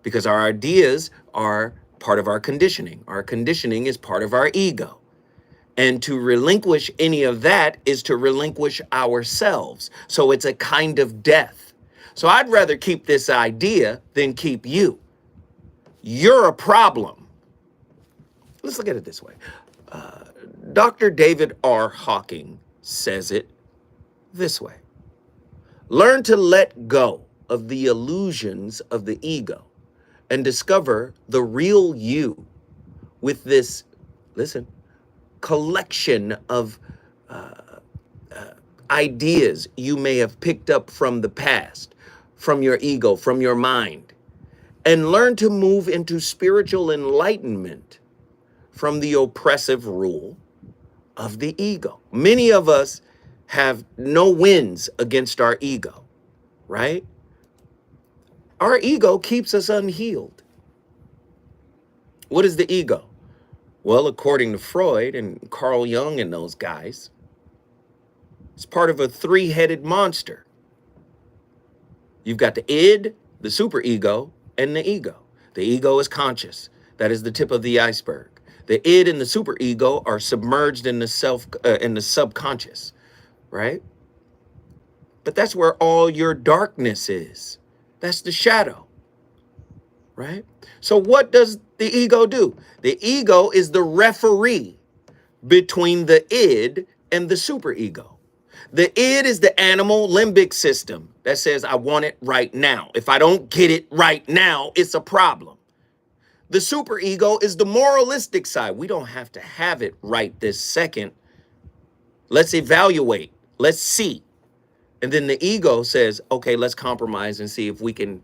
because our ideas are part of our conditioning. Our conditioning is part of our ego. And to relinquish any of that is to relinquish ourselves. So it's a kind of death. So I'd rather keep this idea than keep you. You're a problem. Let's look at it this way. Dr. David R. Hawking says it this way. Learn to let go of the illusions of the ego and discover the real you with this, listen, collection of ideas you may have picked up from the past, from your ego, from your mind, and learn to move into spiritual enlightenment from the oppressive rule of the ego. Many of us have no wins against our ego, right? Our ego keeps us unhealed. What is the ego? Well, according to Freud and Carl Jung and those guys, it's part of a three-headed monster. You've got the id, the superego, and the ego. The ego is conscious. That is the tip of the iceberg. The id and the superego are submerged in the subconscious, right? But that's where all your darkness is. That's the shadow, right? So what does the ego do? The ego is the referee between the id and the superego. The id is the animal limbic system that says, I want it right now. If I don't get it right now, it's a problem. The superego is the moralistic side. We don't have to have it right this second. Let's evaluate. Let's see. And then the ego says, okay, let's compromise and see if we can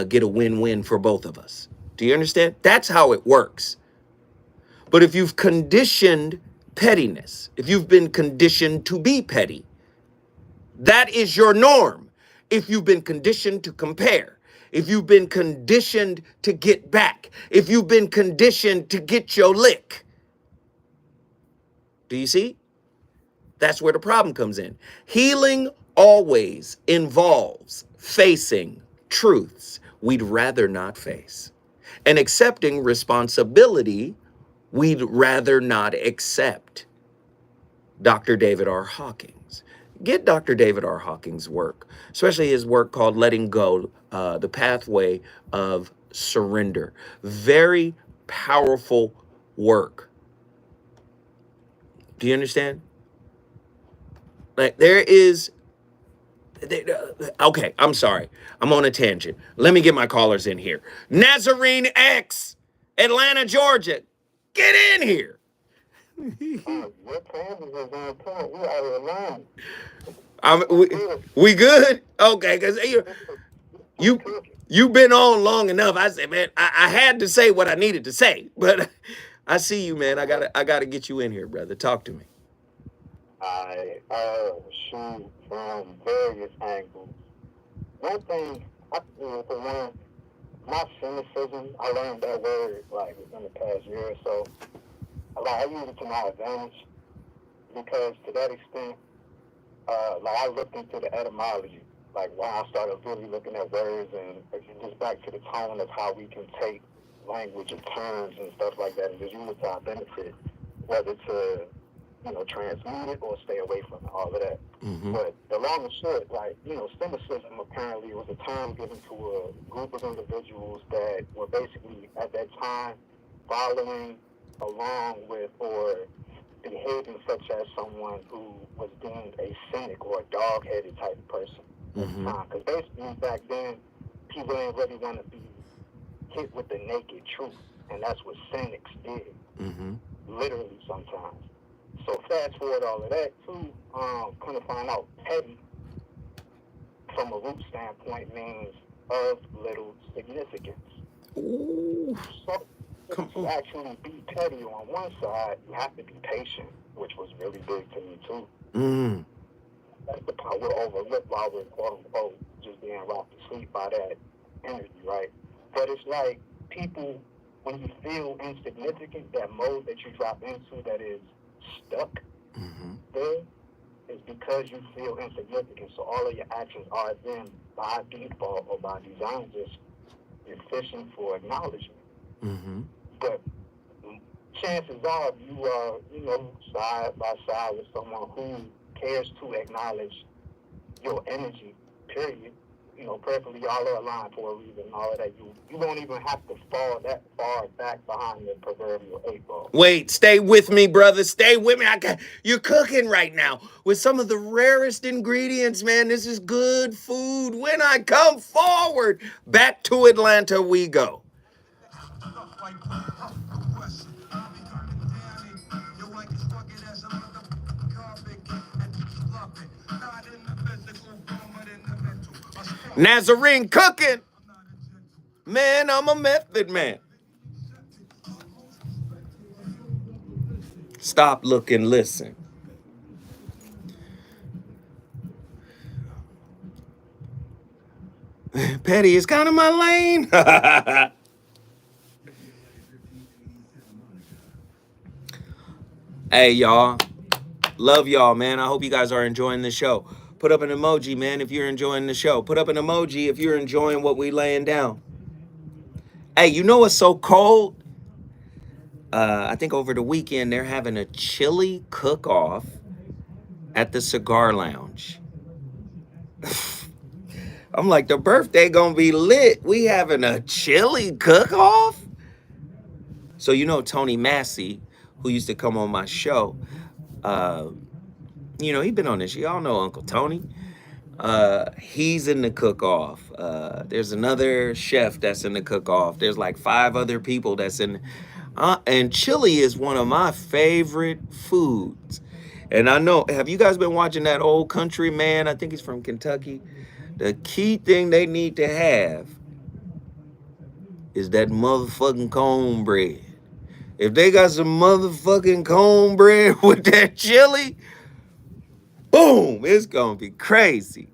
get a win-win for both of us. Do you understand? That's how it works. But if you've conditioned pettiness, if you've been conditioned to be petty, that is your norm. If you've been conditioned to compare, if you've been conditioned to get back, if you've been conditioned to get your lick. Do you see? That's where the problem comes in. Healing always involves facing truths we'd rather not face and accepting responsibility we'd rather not accept. Dr. David R. Hawkins. Get Dr. David R. Hawkins' work, especially his work called Letting Go, the Pathway of Surrender. Very powerful work Do you understand? Like there is. Okay, I'm sorry. I'm on a tangent. Let me get my callers in here. Nazarene X, Atlanta, Georgia. Get in here. Your Kansas is on point. We out of line. We good? Okay, because you you've been on long enough. I said, man, I had to say what I needed to say, but I see you, man. I gotta get you in here, brother. Talk to me. I shoot from various angles. One thing, for one, my cynicism, I learned that word like within the past year or so. Like I use it to my advantage because to that extent, like I looked into the etymology, like when I started really looking at words and just back to the tone of how we can take language and terms and stuff like that and just use it to our benefit, whether to transmute it or stay away from it, all of that. Mm-hmm. But the long and short, like, cynicism apparently was a term given to a group of individuals that were basically at that time following along with or behaving such as someone who was deemed a cynic or a dog-headed type of person at the time. Because basically back then, people didn't really want to be hit with the naked truth, and that's what cynics did, literally sometimes. So fast forward all of that too, come to find out petty from a root standpoint means of little significance. Ooh. So to actually be petty on one side, you have to be patient, which was really big to me too. Mm. That's the part we're overlooked while we're quote unquote just being rocked to sleep by that energy, right? But it's like people, when you feel insignificant, that mode that you drop into that is stuck there is because you feel insignificant. So all of your actions are then by default or by design just you're fishing for acknowledgement. But chances are you are, side by side with someone who cares to acknowledge your energy, period. Perfectly all are aligned for a reason and all of that. You won't even have to fall that far back behind the proverbial 8-ball. Wait, stay with me, brother. Stay with me. You're cooking right now with some of the rarest ingredients, man. This is good food. When I come forward, back to Atlanta we go. Nazarene cooking. Man, I'm a method man. Stop, look, and listen. Petty is kind of my lane. Hey, y'all. Love y'all, man. I hope you guys are enjoying the show. Put up an emoji, man, if you're enjoying the show. Put up an emoji if you're enjoying what we laying down. Hey, you know what's so cold? I think over the weekend they're having a chili cook-off at the Cigar Lounge. I'm like, the birthday gonna be lit. We having a chili cook-off? So Tony Massey, who used to come on my show, he been on this. Y'all know Uncle Tony. He's in the cook-off. There's another chef that's in the cook-off. There's like 5 other people that's in. And chili is one of my favorite foods. And I know, have you guys been watching that Old Country Man? I think he's from Kentucky. The key thing they need to have is that motherfucking cornbread. If they got some motherfucking cornbread with that chili, boom, it's gonna be crazy.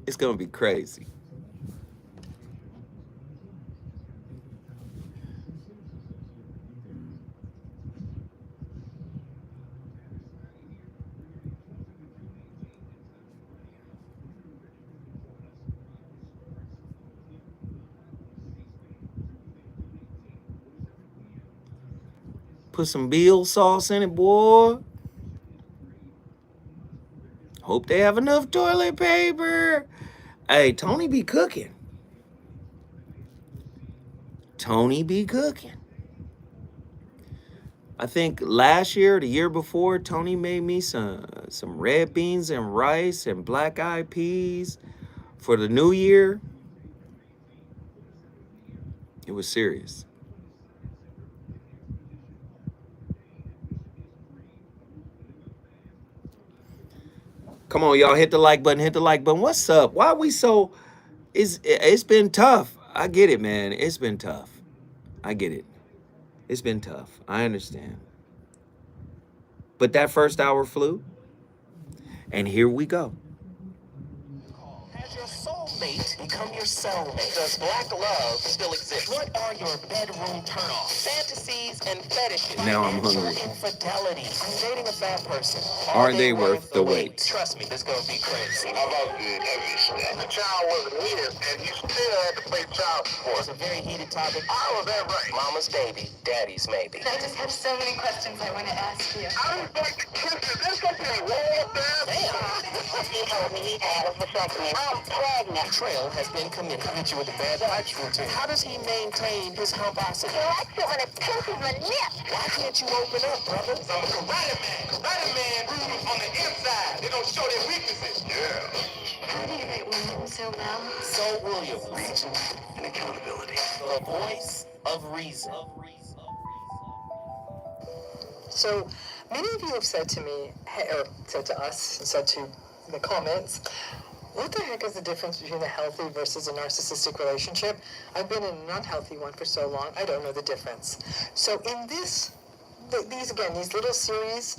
It's gonna be crazy. Put some Beal sauce in it, boy. Hope they have enough toilet paper. Hey, Tony be cooking. Tony be cooking. I think last year, the year before, Tony made me some red beans and rice and black eyed peas for the new year. It was serious. Come on, y'all, hit the like button, hit the like button. What's up? Why are we so it's been tough. I get it, man. It's been tough. I get it. It's been tough. I understand. But that first hour flew, and here we go. Has your soulmate become your cellmate? Does black love still exist? What are your bedroom turnoffs, fantasies, and fetishes? Now I'm Financial hungry. infidelity. I'm dating a bad person. Are they worth the wait? Trust me, this gonna be crazy. How about the heavy stuff? The child wasn't here, and you still had to pay child support. It's a very heated topic. How was that right? Mama's baby, daddy's maybe. I just have so many questions I want to ask you. I was like, kisses. This gonna be a war Damn. He told me he had a vasectomy. I'm pregnant. Betrayal has been committed. Hit you with the bad vibes routine. How does he maintain his humposity? He likes it when it pinches my nip. Why can't you open up, brother? I'm a karate man. Karate man on the inside. They don't show their weaknesses. Yeah. How do you write women so well? So Williams. Reason and accountability. The voice of reason. So many of you have said to me, or said to us, said to the comments, what the heck is the difference between a healthy versus a narcissistic relationship? I've been in an unhealthy one for so long, I don't know the difference. So in these little series,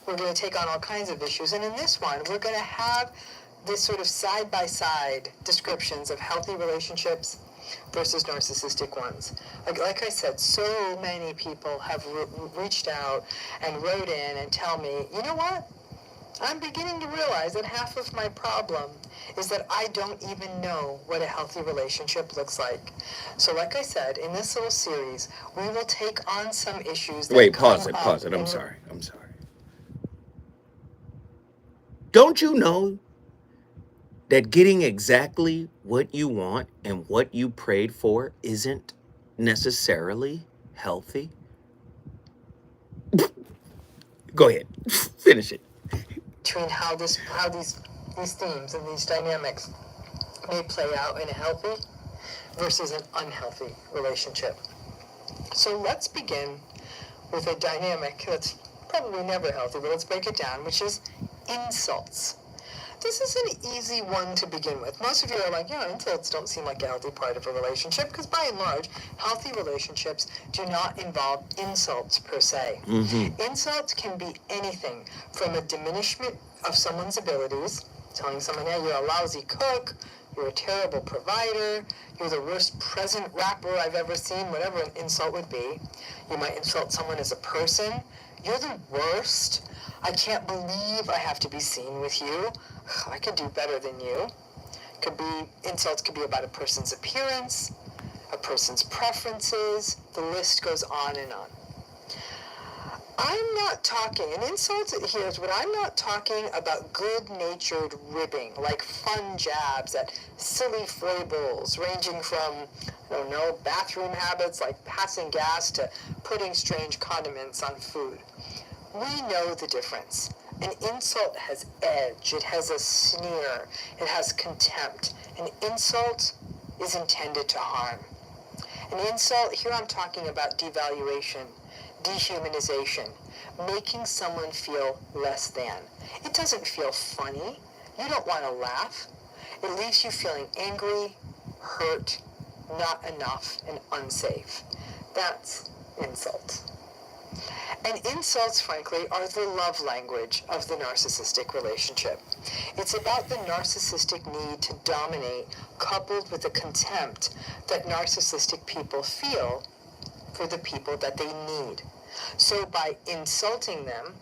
we're going to take on all kinds of issues. And in this one, we're going to have this sort of side-by-side descriptions of healthy relationships versus narcissistic ones. Like I said, so many people have reached out and wrote in and tell me, you know what? I'm beginning to realize that half of my problem is that I don't even know what a healthy relationship looks like. So like I said, in this little series, we will take on some issues that Wait, pause it. I'm sorry. Don't you know that getting exactly what you want and what you prayed for isn't necessarily healthy? Go ahead. Finish it. Between how these themes and these dynamics may play out in a healthy versus an unhealthy relationship. So let's begin with a dynamic that's probably never healthy, but let's break it down, which is insults. This is an easy one to begin with. Most of you are like, insults don't seem like a healthy part of a relationship, because by and large, healthy relationships do not involve insults per se. Mm-hmm. Insults can be anything from a diminishment of someone's abilities, telling someone, yeah, you're a lousy cook, you're a terrible provider, you're the worst present wrapper I've ever seen, whatever an insult would be. You might insult someone as a person. You're the worst. I can't believe I have to be seen with you. I could do better than you. Insults could be about a person's appearance, a person's preferences. The list goes on and on. I'm not talking, an insult here is what I'm not talking about good-natured ribbing, like fun jabs at silly foibles, ranging from, bathroom habits like passing gas to putting strange condiments on food. We know the difference. An insult has edge, it has a sneer, it has contempt. An insult is intended to harm. An insult, here I'm talking about devaluation, dehumanization, making someone feel less than. It doesn't feel funny. You don't want to laugh. It leaves you feeling angry, hurt, not enough, and unsafe. That's insult. And insults, frankly, are the love language of the narcissistic relationship. It's about the narcissistic need to dominate, coupled with the contempt that narcissistic people feel for the people that they need. So by insulting them,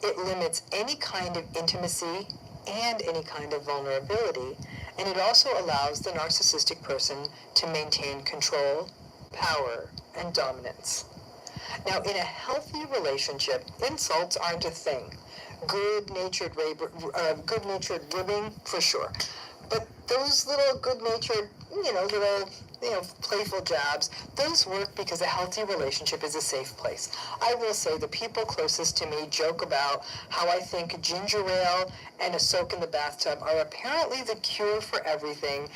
it limits any kind of intimacy and any kind of vulnerability, and it also allows the narcissistic person to maintain control, power, and dominance. Now, in a healthy relationship, insults aren't a thing. Good-natured ribbing, for sure. But those little good-natured, little playful jabs, those work because a healthy relationship is a safe place. I will say the people closest to me joke about how I think ginger ale and a soak in the bathtub are apparently the cure for everything,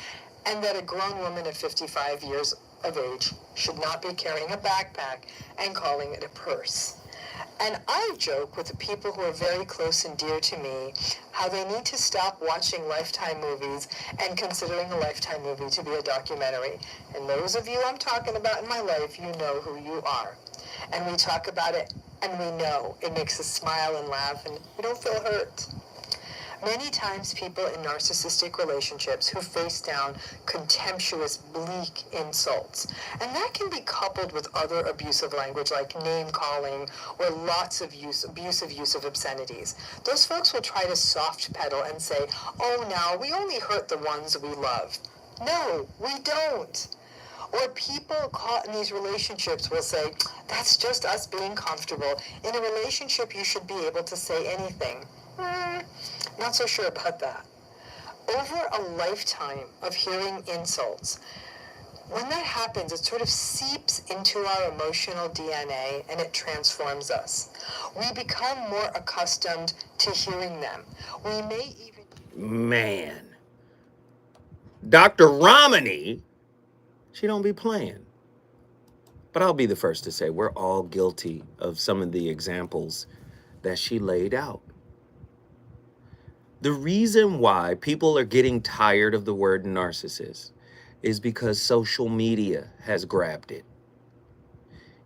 and that a grown woman of 55 years of age should not be carrying a backpack and calling it a purse. And I joke with the people who are very close and dear to me how they need to stop watching Lifetime movies and considering a Lifetime movie to be a documentary. And those of you I'm talking about in my life, you know who you are. And we talk about it and we know it makes us smile and laugh and we don't feel hurt. Many times people in narcissistic relationships who face down contemptuous, bleak insults. And that can be coupled with other abusive language like name-calling or lots of abusive use of obscenities. Those folks will try to soft pedal and say, oh, now we only hurt the ones we love. No, we don't. Or people caught in these relationships will say, that's just us being comfortable. In a relationship, you should be able to say anything. Not so sure about that. Over a lifetime of hearing insults, when that happens, it sort of seeps into our emotional DNA and it transforms us. We become more accustomed to hearing them. We may even... Man. Dr. Romney, she don't be playing. But I'll be the first to say we're all guilty of some of the examples that she laid out. The reason why people are getting tired of the word narcissist is because social media has grabbed it.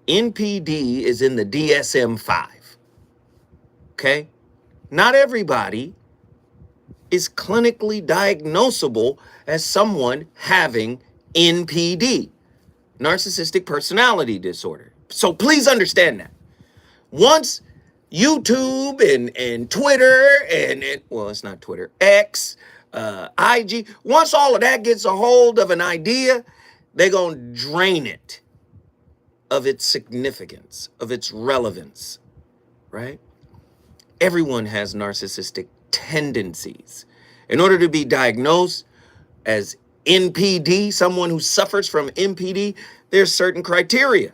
NPD is in the DSM-5. Okay? Not everybody is clinically diagnosable as someone having NPD, narcissistic personality disorder. So please understand that. Once YouTube and Twitter and well, it's not Twitter, X, IG, once all of that gets a hold of an idea, they're going to drain it of its significance, of its relevance, right? Everyone has narcissistic tendencies. In order to be diagnosed as NPD, someone who suffers from NPD, there's certain criteria.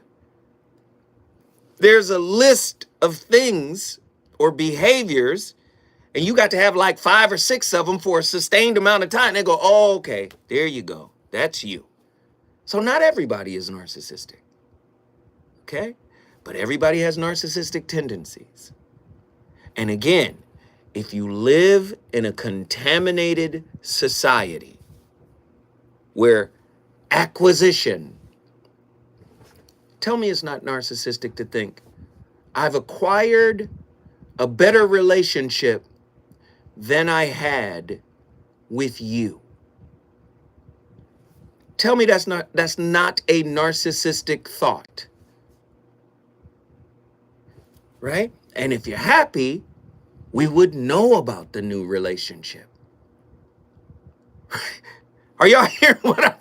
There's a list of things or behaviors, and you got to have like 5 or 6 of them for a sustained amount of time. They go, oh, okay, there you go. That's you. So not everybody is narcissistic, okay? But everybody has narcissistic tendencies. And again, if you live in a contaminated society where acquisition, tell me it's not narcissistic to think, I've acquired a better relationship than I had with you. Tell me that's not a narcissistic thought. Right? And if you're happy, we would know about the new relationship. Are y'all hearing what I'm...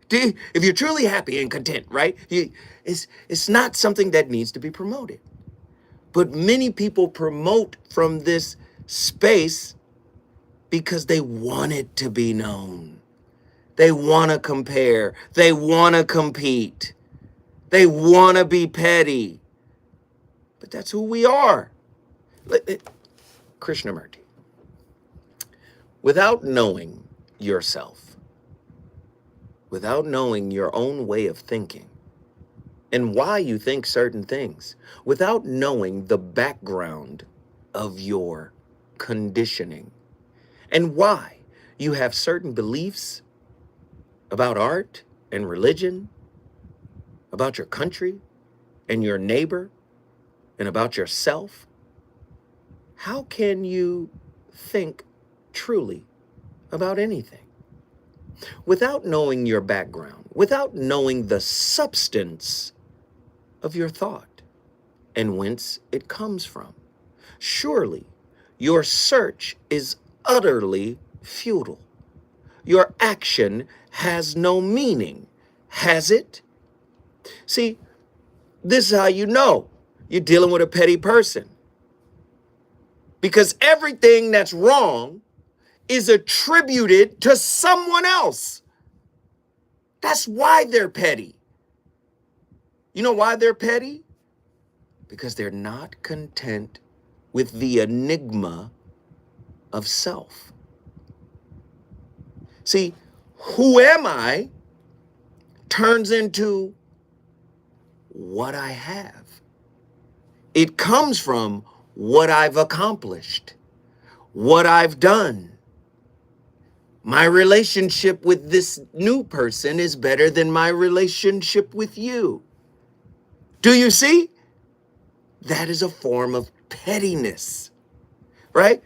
If you're truly happy and content, right? It's not something that needs to be promoted. But many people promote from this space because they want it to be known. They want to compare. They want to compete. They want to be petty. But that's who we are. Krishnamurti. Without knowing yourself, without knowing your own way of thinking and why you think certain things, without knowing the background of your conditioning and why you have certain beliefs about art and religion, about your country and your neighbor and about yourself, how can you think truly about anything? Without knowing your background, without knowing the substance of your thought and whence it comes from, surely your search is utterly futile. Your action has no meaning, has it? See, this is how you know you're dealing with a petty person. Because everything that's wrong is attributed to someone else. That's why they're petty. You know why they're petty? Because they're not content with the enigma of self. See, who am I turns into what I have. It comes from what I've accomplished, what I've done. My relationship with this new person is better than my relationship with you. Do you see? That is a form of pettiness, right?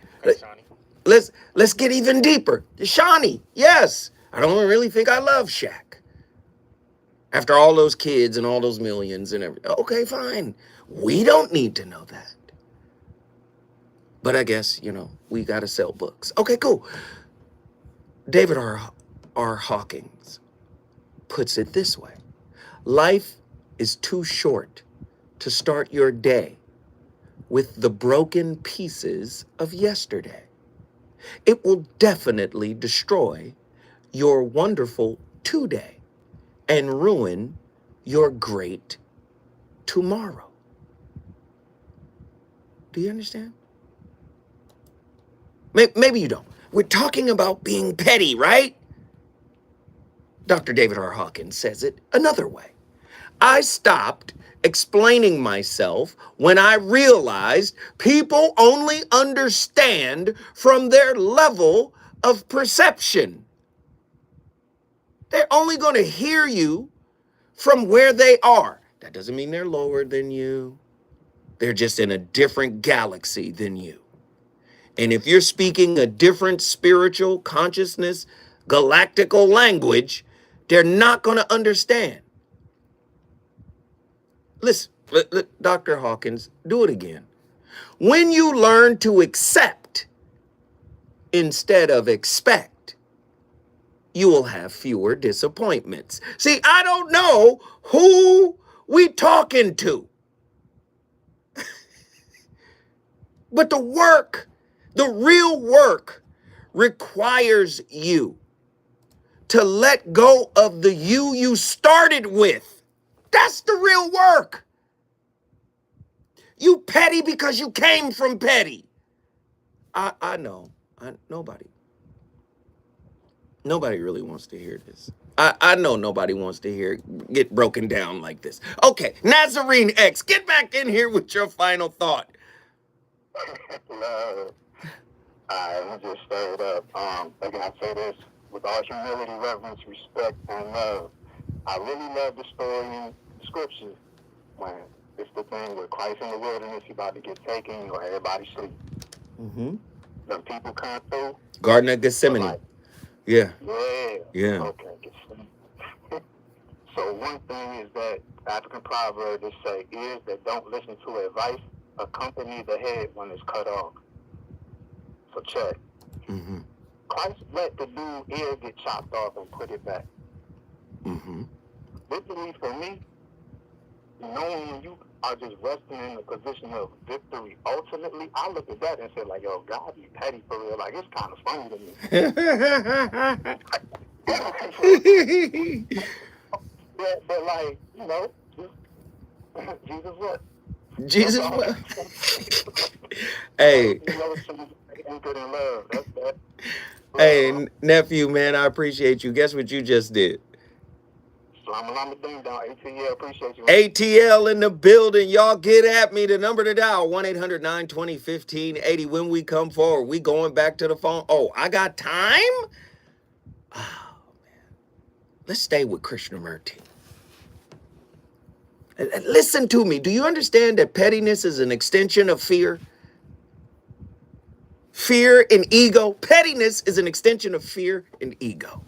Let's get even deeper. Shawnee, yes. I don't really think I love Shaq. After all those kids and all those millions and everything. Okay, fine. We don't need to know that. But I guess, we got to sell books. Okay, cool. David R. Hawkins puts it this way. Life is too short to start your day with the broken pieces of yesterday. It will definitely destroy your wonderful today and ruin your great tomorrow. Do you understand? Maybe you don't. We're talking about being petty, right? Dr. David R. Hawkins says it another way. I stopped explaining myself when I realized people only understand from their level of perception. They're only going to hear you from where they are. That doesn't mean they're lower than you. They're just in a different galaxy than you. And if you're speaking a different spiritual consciousness, galactical language, they're not going to understand. Listen, Dr. Hawkins, do it again. When you learn to accept instead of expect, you will have fewer disappointments. See, I don't know who we talking to. But the real work requires you to let go of the you started with. That's the real work. You petty because you came from petty. I know. Nobody really wants to hear this. I know nobody wants to get broken down like this. Okay, Nazarene X, get back in here with your final thought. No. I'm just stirred up. Again, I say this with all humility, reverence, respect, and love. I really love the story in Scripture when it's the thing with Christ in the wilderness, he about to get taken, everybody sleep. Mm-hmm. The people come through. Garden of Gethsemane. Like, yeah. Yeah. Okay, get sleep. So one thing is that African proverb that say, ears that don't listen to advice accompany the head when it's cut off. So check. Mm-hmm. Christ let the dude ear get chopped off and put it back. Mm-hmm. Victory for me, knowing when you are just resting in the position of victory, ultimately, I look at that and say, like, yo, God be petty for real. Like, it's kind of funny to me. but like, Jesus what? Jesus what? Hey. Hey, nephew, man, I appreciate you. Guess what you just did? ATL, appreciate you. ATL in the building. Y'all get at me. The number to dial, 1-800-920-1580. When we come forward, we going back to the phone. Oh, I got time? Oh, man. Let's stay with Krishnamurti. Listen to me. Do you understand that pettiness is an extension of fear? Fear and ego. Pettiness is an extension of fear and ego.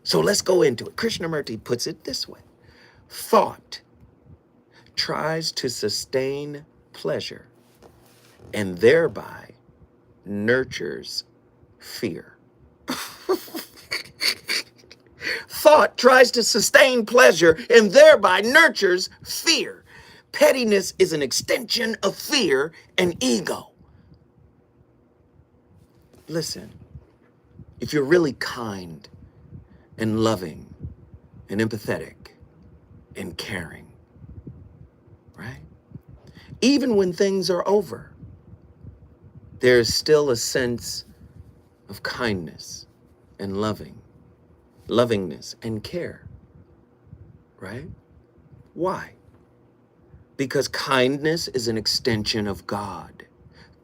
So let's go into it. Krishnamurti puts it this way. Thought tries to sustain pleasure and thereby nurtures fear. Thought tries to sustain pleasure and thereby nurtures fear. Pettiness is an extension of fear and ego. Listen, if you're really kind and loving and empathetic and caring, right? Even when things are over, there's still a sense of kindness and lovingness and care, right? Why? Because kindness is an extension of God.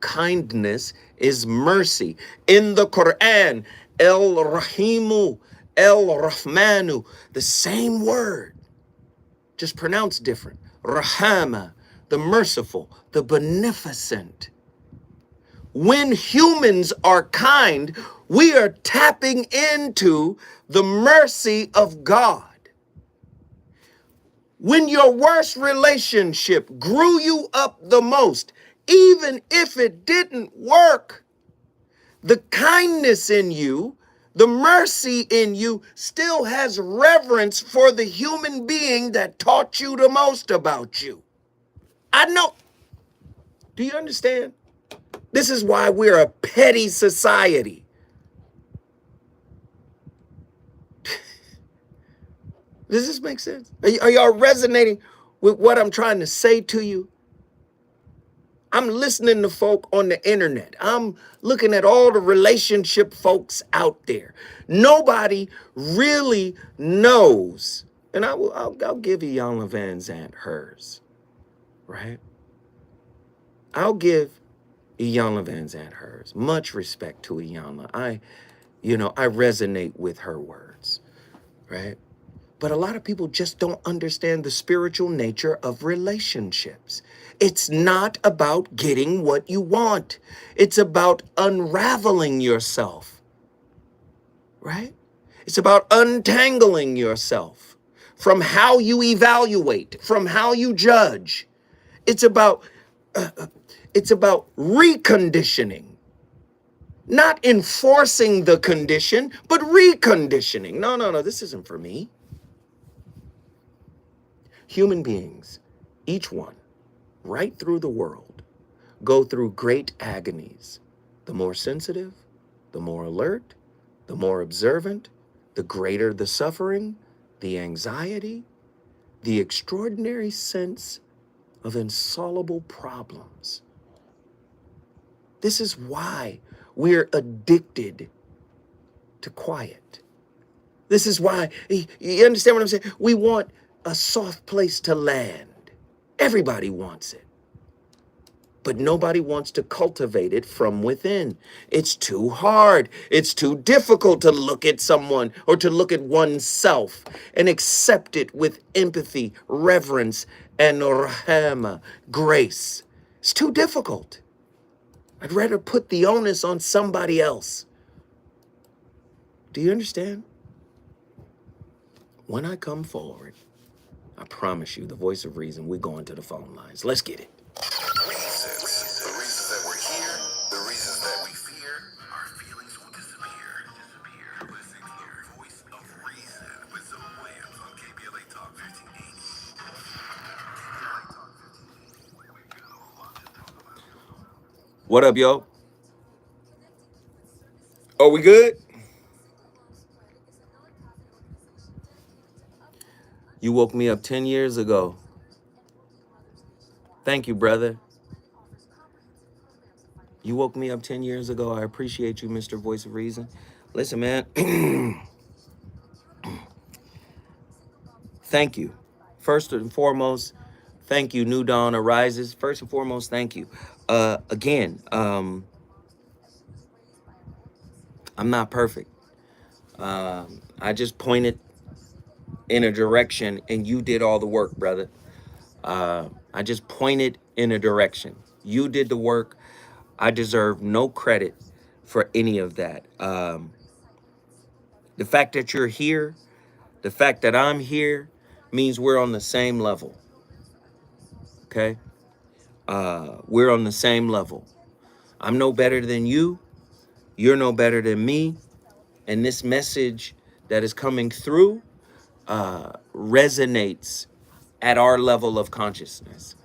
Kindness is mercy. In the Quran, El Rahimu, El Rahmanu, the same word, just pronounced different. Rahama, the merciful, the beneficent. When humans are kind, we are tapping into the mercy of God. When your worst relationship grew you up the most, even if it didn't work, the kindness in you, the mercy in you still has reverence for the human being that taught you the most about you. I know. Do you understand? This is why we're a petty society. Does this make sense? Are y'all resonating with what I'm trying to say to you? I'm listening to folk on the internet. I'm looking at all the relationship folks out there. Nobody really knows. And I'll give Iyanla Van Zant hers, right? I'll give Iyanla Van Zant hers. Much respect to Iyanla. I resonate with her words, right? But a lot of people just don't understand the spiritual nature of relationships. It's not about getting what you want. It's about unraveling yourself, right? It's about untangling yourself from how you evaluate, from how you judge. It's about reconditioning. Not enforcing the condition, but reconditioning. No, this isn't for me. Human beings, each one, right through the world, go through great agonies. The more sensitive, the more alert, the more observant, the greater the suffering, the anxiety, the extraordinary sense of insoluble problems. This is why we're addicted to quiet. This is why, you understand what I'm saying? We want a soft place to land. Everybody wants it. But nobody wants to cultivate it from within. It's too hard. It's too difficult to look at someone or to look at oneself and accept it with empathy, reverence, and rahama, grace. It's too difficult. I'd rather put the onus on somebody else. Do you understand? When I come forward, I promise you, the voice of reason, we're going to the phone lines. Let's get it. Reasons. The reasons that we're here, the reasons that we fear, our feelings will disappear. Listen here. Voice of Reason with Zoe Williams on KBLA Talk 1580. What up, yo? Are we good? You woke me up 10 years ago. Thank you, brother. You woke me up 10 years ago. I appreciate you, Mr. Voice of Reason. Listen, man. Thank you. First and foremost, thank you, New Dawn Arises. First and foremost, thank you. Again, I'm not perfect. I just pointed in a direction and you did all the work, brother. I just pointed in a direction. You did the work. I deserve no credit for any of that. The fact that you're here, the fact that I'm here means we're on the same level. Okay? We're on the same level. I'm no better than you. You're no better than me. And this message that is coming through resonates at our level of consciousness.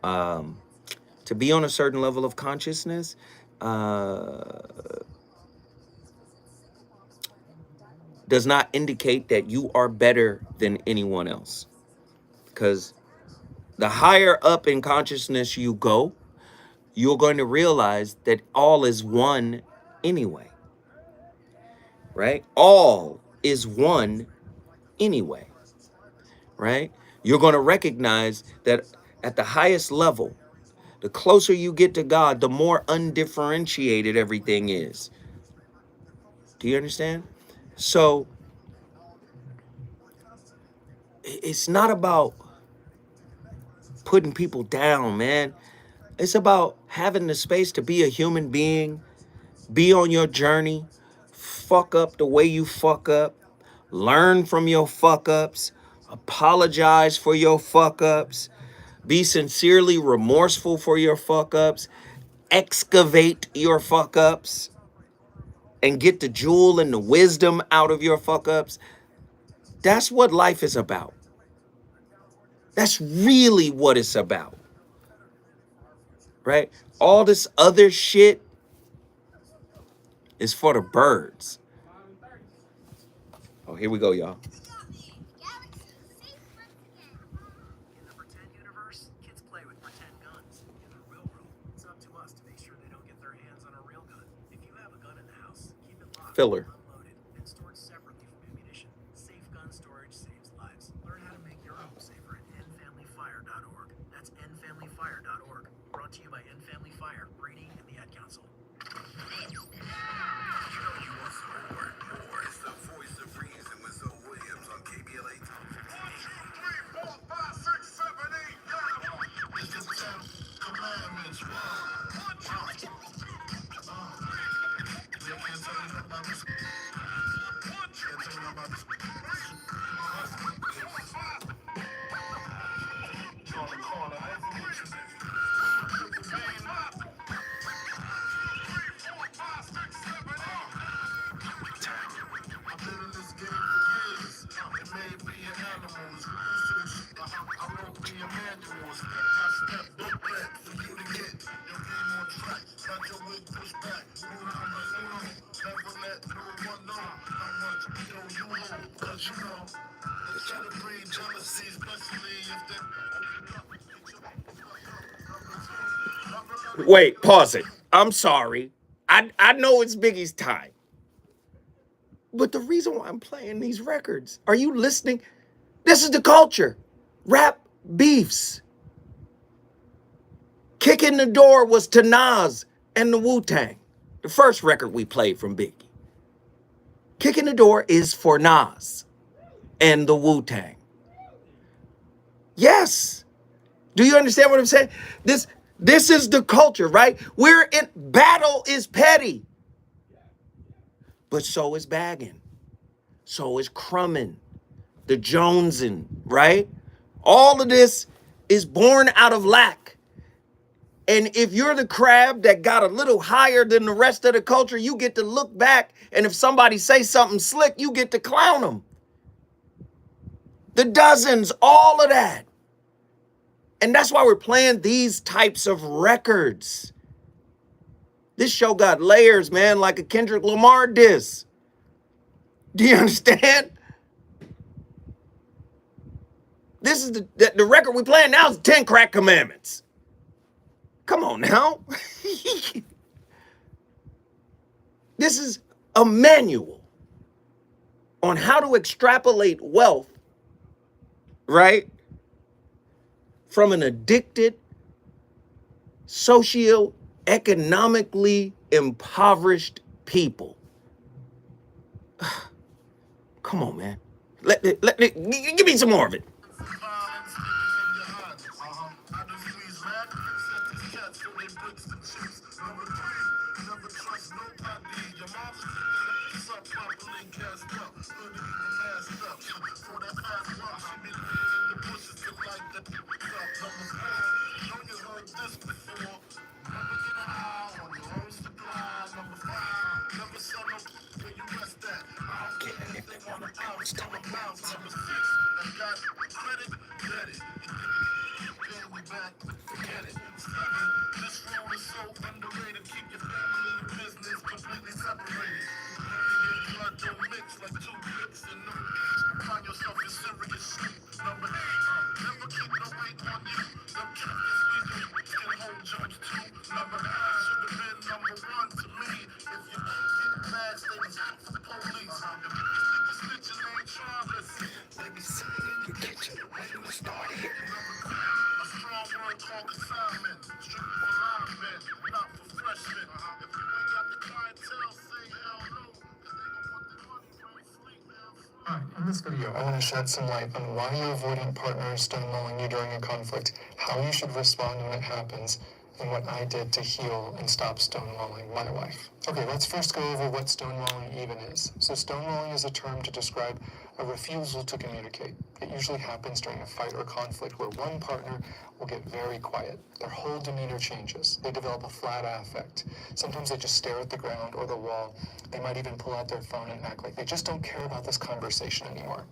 To be on a certain level of consciousness, does not indicate that you are better than anyone else. Because the higher up in consciousness you go, you're going to realize that all is one anyway, right? All is one anyway, right? You're going to recognize that at the highest level, the closer you get to God, the more undifferentiated everything is. Do you understand? So it's not about putting people down, man. It's about having the space to be a human being, be on your journey, fuck up the way you fuck up, learn from your fuck ups, apologize for your fuck ups, be sincerely remorseful for your fuck ups, excavate your fuck ups, and get the jewel and the wisdom out of your fuck ups. That's what life is about. That's really what it's about. Right? All this other shit is for the birds. Oh, here we go, y'all. In the pretend universe, kids play with pretend guns. In the real world, it's up to us to make sure they don't get their hands on a real gun. If you have a gun in the house, keep it locked, Filler. unloaded, and stored separately from ammunition. Safe gun storage saves lives. Learn how to make your home safer at endfamilyfire.org. That's endfamilyfire.org. Brought to you by End Family Fire, Brady, and the Ad Council. It's the voice of reason with Zoe Williams on KBLA Talk 'cause you know, they try to breed jealousy, especially if they Wait, pause it. I'm sorry. I know it's Biggie's time. But the reason why I'm playing these records, are you listening? This is the culture. Rap beefs. Kick in the Door was to Nas and the Wu-Tang. The first record we played from Biggie. Kick in the Door is for Nas and the Wu-Tang. Yes. Do you understand what I'm saying? This is the culture, right? We're in battle is petty. But so is bagging. So is crumbing. The Jonesing, right? All of this is born out of lack. And if you're the crab that got a little higher than the rest of the culture, you get to look back, and if somebody say something slick, you get to clown them. The dozens, all of that. And that's why we're playing these types of records. This show got layers, man, like a Kendrick Lamar diss. Do you understand? This is the record we playing now is 10 Crack Commandments. Come on now. This is a manual on how to extrapolate wealth, right? From an addicted, socio-economically impoverished people. Come on, man. Give me some more of it. don't mix like two assignment. Strictly for linemen, not for freshmen. If you ain't got the clientele, say hell no. 'Cause they gon' want their money when we sleep, man. In this video, I want to shed some light on why your avoidant partner is stonewalling you during a conflict, how you should respond when it happens, and what I did to heal and stop stonewalling my wife. Okay, let's first go over what stonewalling even is. So stonewalling is a term to describe a refusal to communicate. It usually happens during a fight or conflict where one partner will get very quiet. Their whole demeanor changes. They develop a flat affect. Sometimes they just stare at the ground or the wall. They might even pull out their phone and act like they just don't care about this conversation anymore.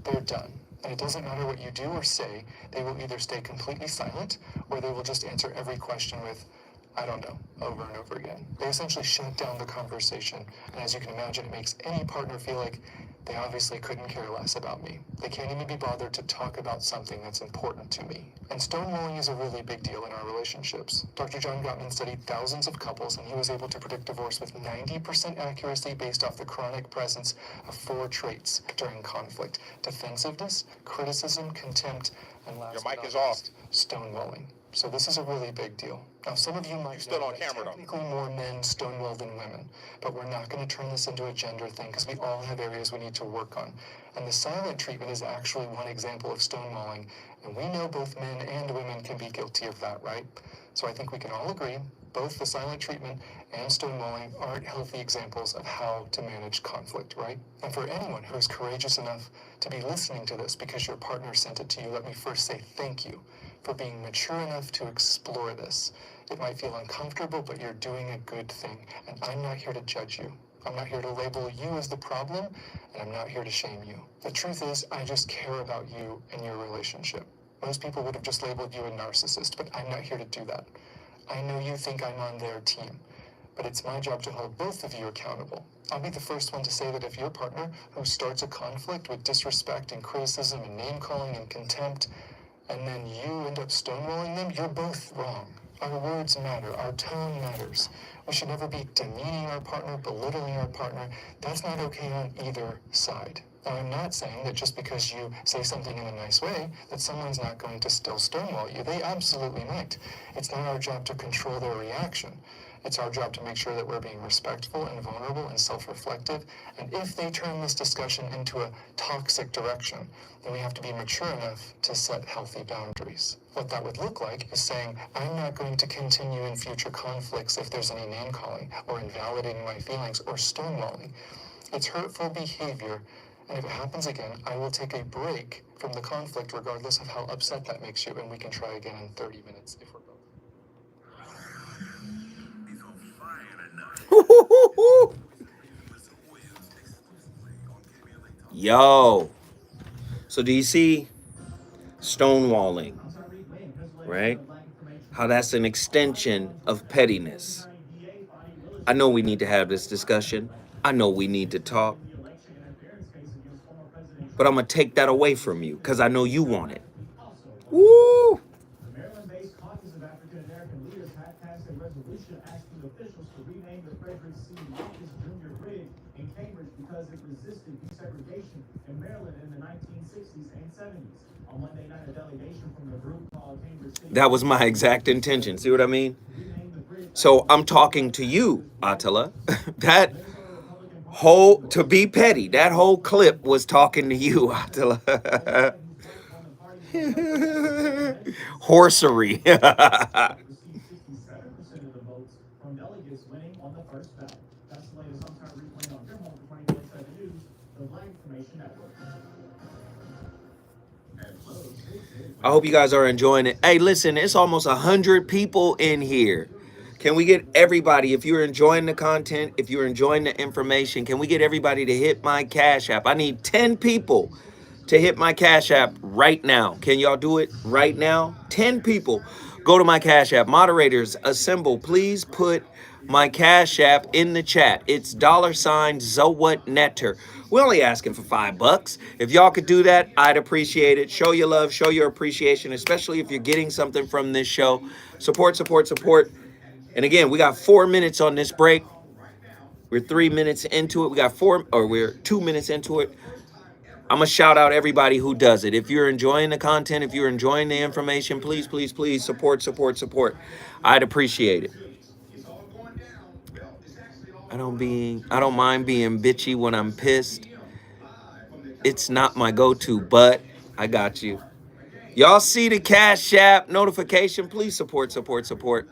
They're done. And it doesn't matter what you do or say, they will either stay completely silent or they will just answer every question with, I don't know, over and over again. They essentially shut down the conversation. And as you can imagine, it makes any partner feel like they obviously couldn't care less about me. They can't even be bothered to talk about something that's important to me. And stonewalling is a really big deal in our relationships. Dr. John Gottman studied thousands of couples, and he was able to predict divorce with 90% accuracy based off the chronic presence of 4 traits during conflict: defensiveness, criticism, contempt, and last Your but mic not is off. least, stonewalling. So this is a really big deal. Now, some of you might still know on that camera, though. technically more men stonewall than women, but we're not going to turn this into a gender thing because we all have areas we need to work on. And the silent treatment is actually one example of stonewalling, and we know both men and women can be guilty of that, right? So I think we can all agree both the silent treatment and stonewalling aren't healthy examples of how to manage conflict, right? And for anyone who is courageous enough to be listening to this because your partner sent it to you, let me first say thank you for being mature enough to explore this. It might feel uncomfortable, but you're doing a good thing, and I'm not here to judge you. I'm not here to label you as the problem, and I'm not here to shame you. The truth is, I just care about you and your relationship. Most people would have just labeled you a narcissist, but I'm not here to do that. I know you think I'm on their team, but it's my job to hold both of you accountable. I'll be the first one to say that if your partner who starts a conflict with disrespect and criticism and name-calling and contempt, and then you end up stonewalling them, you're both wrong. Our words matter. Our tone matters. We should never be demeaning our partner, belittling our partner. That's not okay on either side. Now, I'm not saying that just because you say something in a nice way, that someone's not going to still stonewall you. They absolutely might. It's not our job to control their reaction. It's our job to make sure that we're being respectful and vulnerable and self-reflective. And if they turn this discussion into a toxic direction, then we have to be mature enough to set healthy boundaries. What that would look like is saying, I'm not going to continue in future conflicts if there's any name-calling or invalidating my feelings or stonewalling. It's hurtful behavior, and if it happens again, I will take a break from the conflict regardless of how upset that makes you, and we can try again in 30 minutes if we're both. Yo. So do you see stonewalling, right? How that's an extension of pettiness. I know we need to have this discussion. I know we need to talk. But I'm going to take that away from you because I know you want it. Woo! Maryland-based Caucus of African American Leaders have passed a resolution asking officials to rename the Frederick C. Marcus Jr. Bridge in Cambridge because it resisted desegregation in Maryland in the 1960s and 70s. On Monday night, a delegation from the group called Cambridge City. That was my exact intention. See what I mean? So I'm talking to you, Attila. That whole, to be petty, that whole clip was talking to you, Attila. Horsery. I hope you guys are enjoying it. Hey, listen, it's almost 100 people in here. Can we get everybody, if you're enjoying the content, if you're enjoying the information, can we get everybody to hit my Cash App? I need 10 people to hit my Cash App right now. Can y'all do it right now? 10 people. Go to my Cash App. Moderators, assemble. Please put my Cash App in the chat. It's $Zowatnetter. We're only asking for $5. If y'all could do that, I'd appreciate it. Show your love, show your appreciation, especially if you're getting something from this show. Support, support, support. And again, we got 4 minutes on this break. We're 3 minutes into it. We're 2 minutes into it. I'm gonna shout out everybody who does it. If you're enjoying the content, if you're enjoying the information, please, please, please support, support, support. I'd appreciate it. I don't mind being bitchy when I'm pissed. It's not my go-to, but I got you. Y'all see the Cash App notification? Please support, support, support.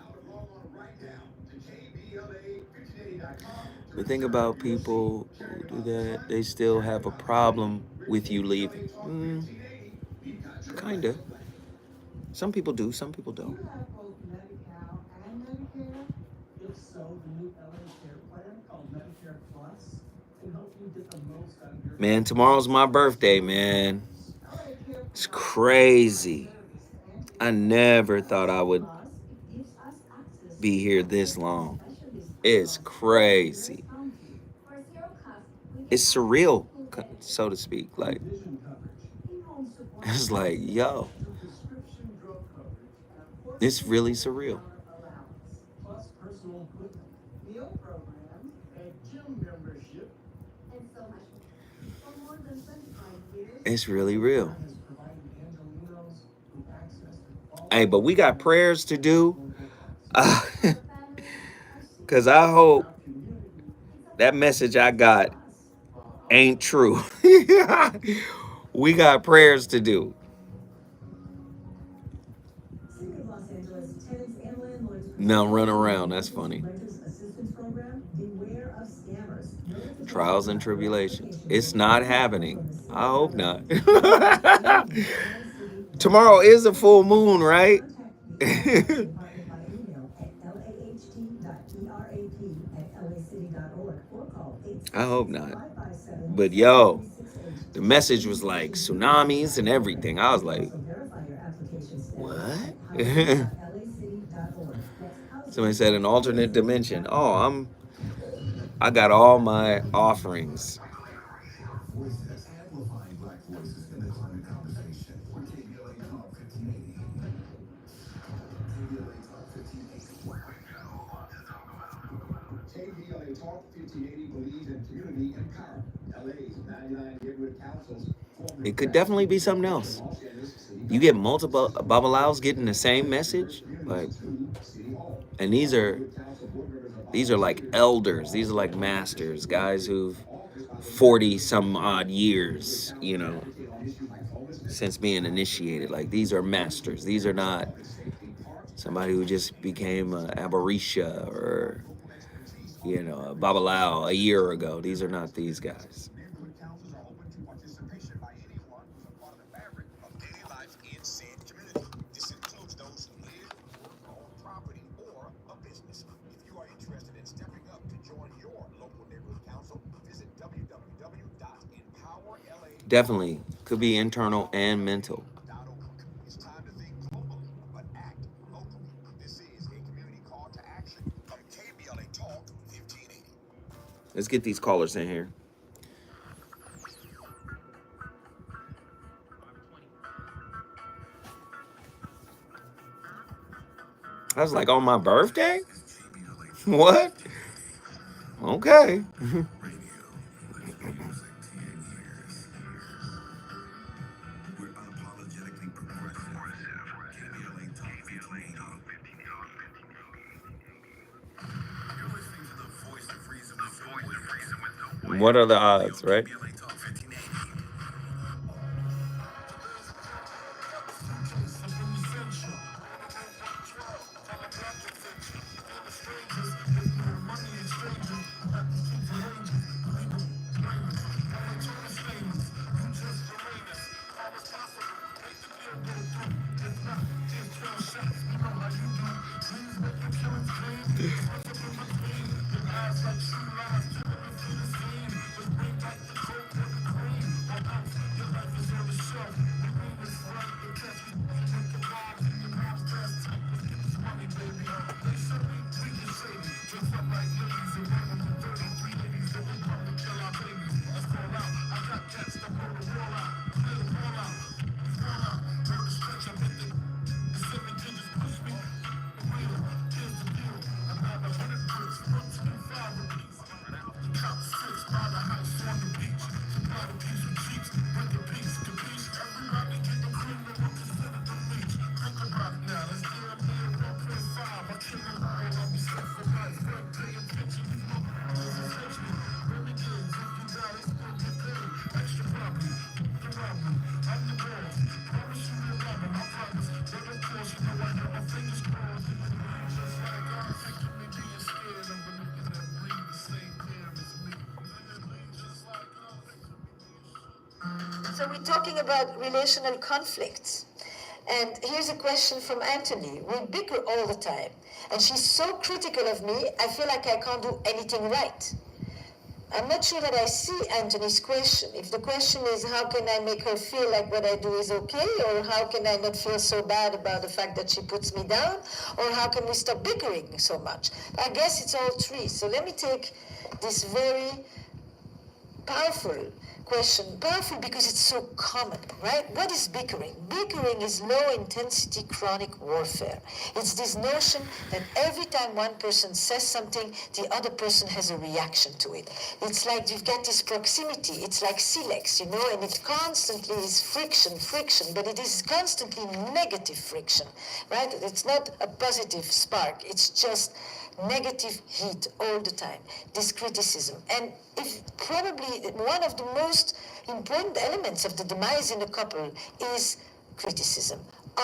The thing about people who do that, they still have a problem with you leaving. Kinda. Some people do, some people don't. If so, the new LA Care plan called Medicare Plus can help you get the most out of your Man, tomorrow's my birthday, man. It's crazy. I never thought I would be here this long. It's crazy. It's surreal, so to speak. Like, it's like, yo, it's really surreal. plus personal equipment, meal programs, a gym membership, and so much more. For more than 25 years, It's really real. has provided Angelinos with access to all Hey, but we got prayers to do. Because I hope that message I got ain't true. We got prayers to do. City of Los Angeles tenants and landlords Now run around. That's funny. renters assistance program. Beware of scammers. Trials and tribulations. It's not happening. I hope not. Tomorrow is a full moon, right? I hope not. But yo, the message was like tsunamis and everything. I was like, what? Somebody said an alternate dimension. Oh, I got all my offerings. KBLA Talk 1580 believes in community empowerment. LA's 99 neighborhood councils. It could definitely be something else. You get multiple babalawos getting the same message, like, and these are like elders. These are like masters, guys who've 40 some odd years, you know, since being initiated. Like, these are masters. These are not somebody who just became a Abarisha or, you know, a Babalao a year ago. These are not these guys. Definitely could be internal and mental. Let's get these callers in here. I was like, on my birthday? What? Okay. What are the odds, right? So we're talking about relational conflicts. And here's a question from Anthony. We bicker all the time. And she's so critical of me, I feel like I can't do anything right. I'm not sure that I see Anthony's question. If the question is how can I make her feel like what I do is okay, or how can I not feel so bad about the fact that she puts me down, or how can we stop bickering so much? I guess it's all three. So let me take this very powerful question. Powerful because it's so common, right? What is bickering? Bickering is low-intensity chronic warfare. It's this notion that every time one person says something, the other person has a reaction to it. It's like you've got this proximity. It's like silex, you know, and it constantly is friction, but it is constantly negative friction, right? It's not a positive spark. It's just negative heat all the time, this criticism. And if probably one of the most important elements of the demise in a couple is criticism,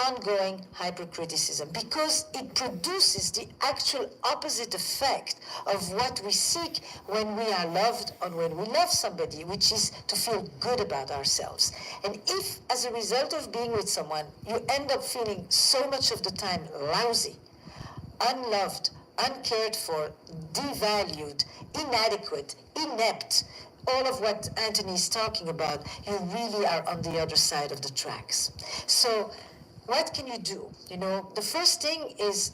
ongoing hypercriticism, because it produces the actual opposite effect of what we seek when we are loved or when we love somebody, which is to feel good about ourselves. And if, as a result of being with someone, you end up feeling so much of the time lousy, unloved, uncared for, devalued, inadequate, inept, all of what Anthony is talking about, you really are on the other side of the tracks. So what can you do? You know, the first thing is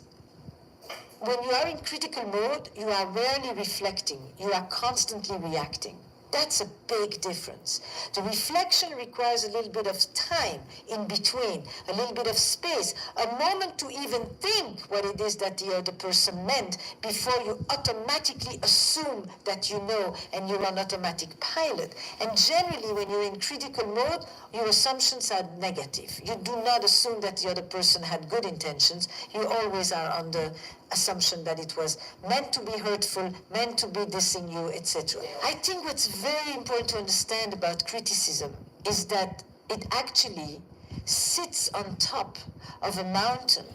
when you are in critical mode, you are rarely reflecting. You are constantly reacting. That's a big difference. The reflection requires a little bit of time in between, a little bit of space, a moment to even think what it is that the other person meant before you automatically assume that you know and you're on automatic pilot. And generally, when you're in critical mode, your assumptions are negative. You do not assume that the other person had good intentions. You always are on the assumption that it was meant to be hurtful, meant to be dissing you, etc. I think what's very important to understand about criticism is that it actually sits on top of a mountain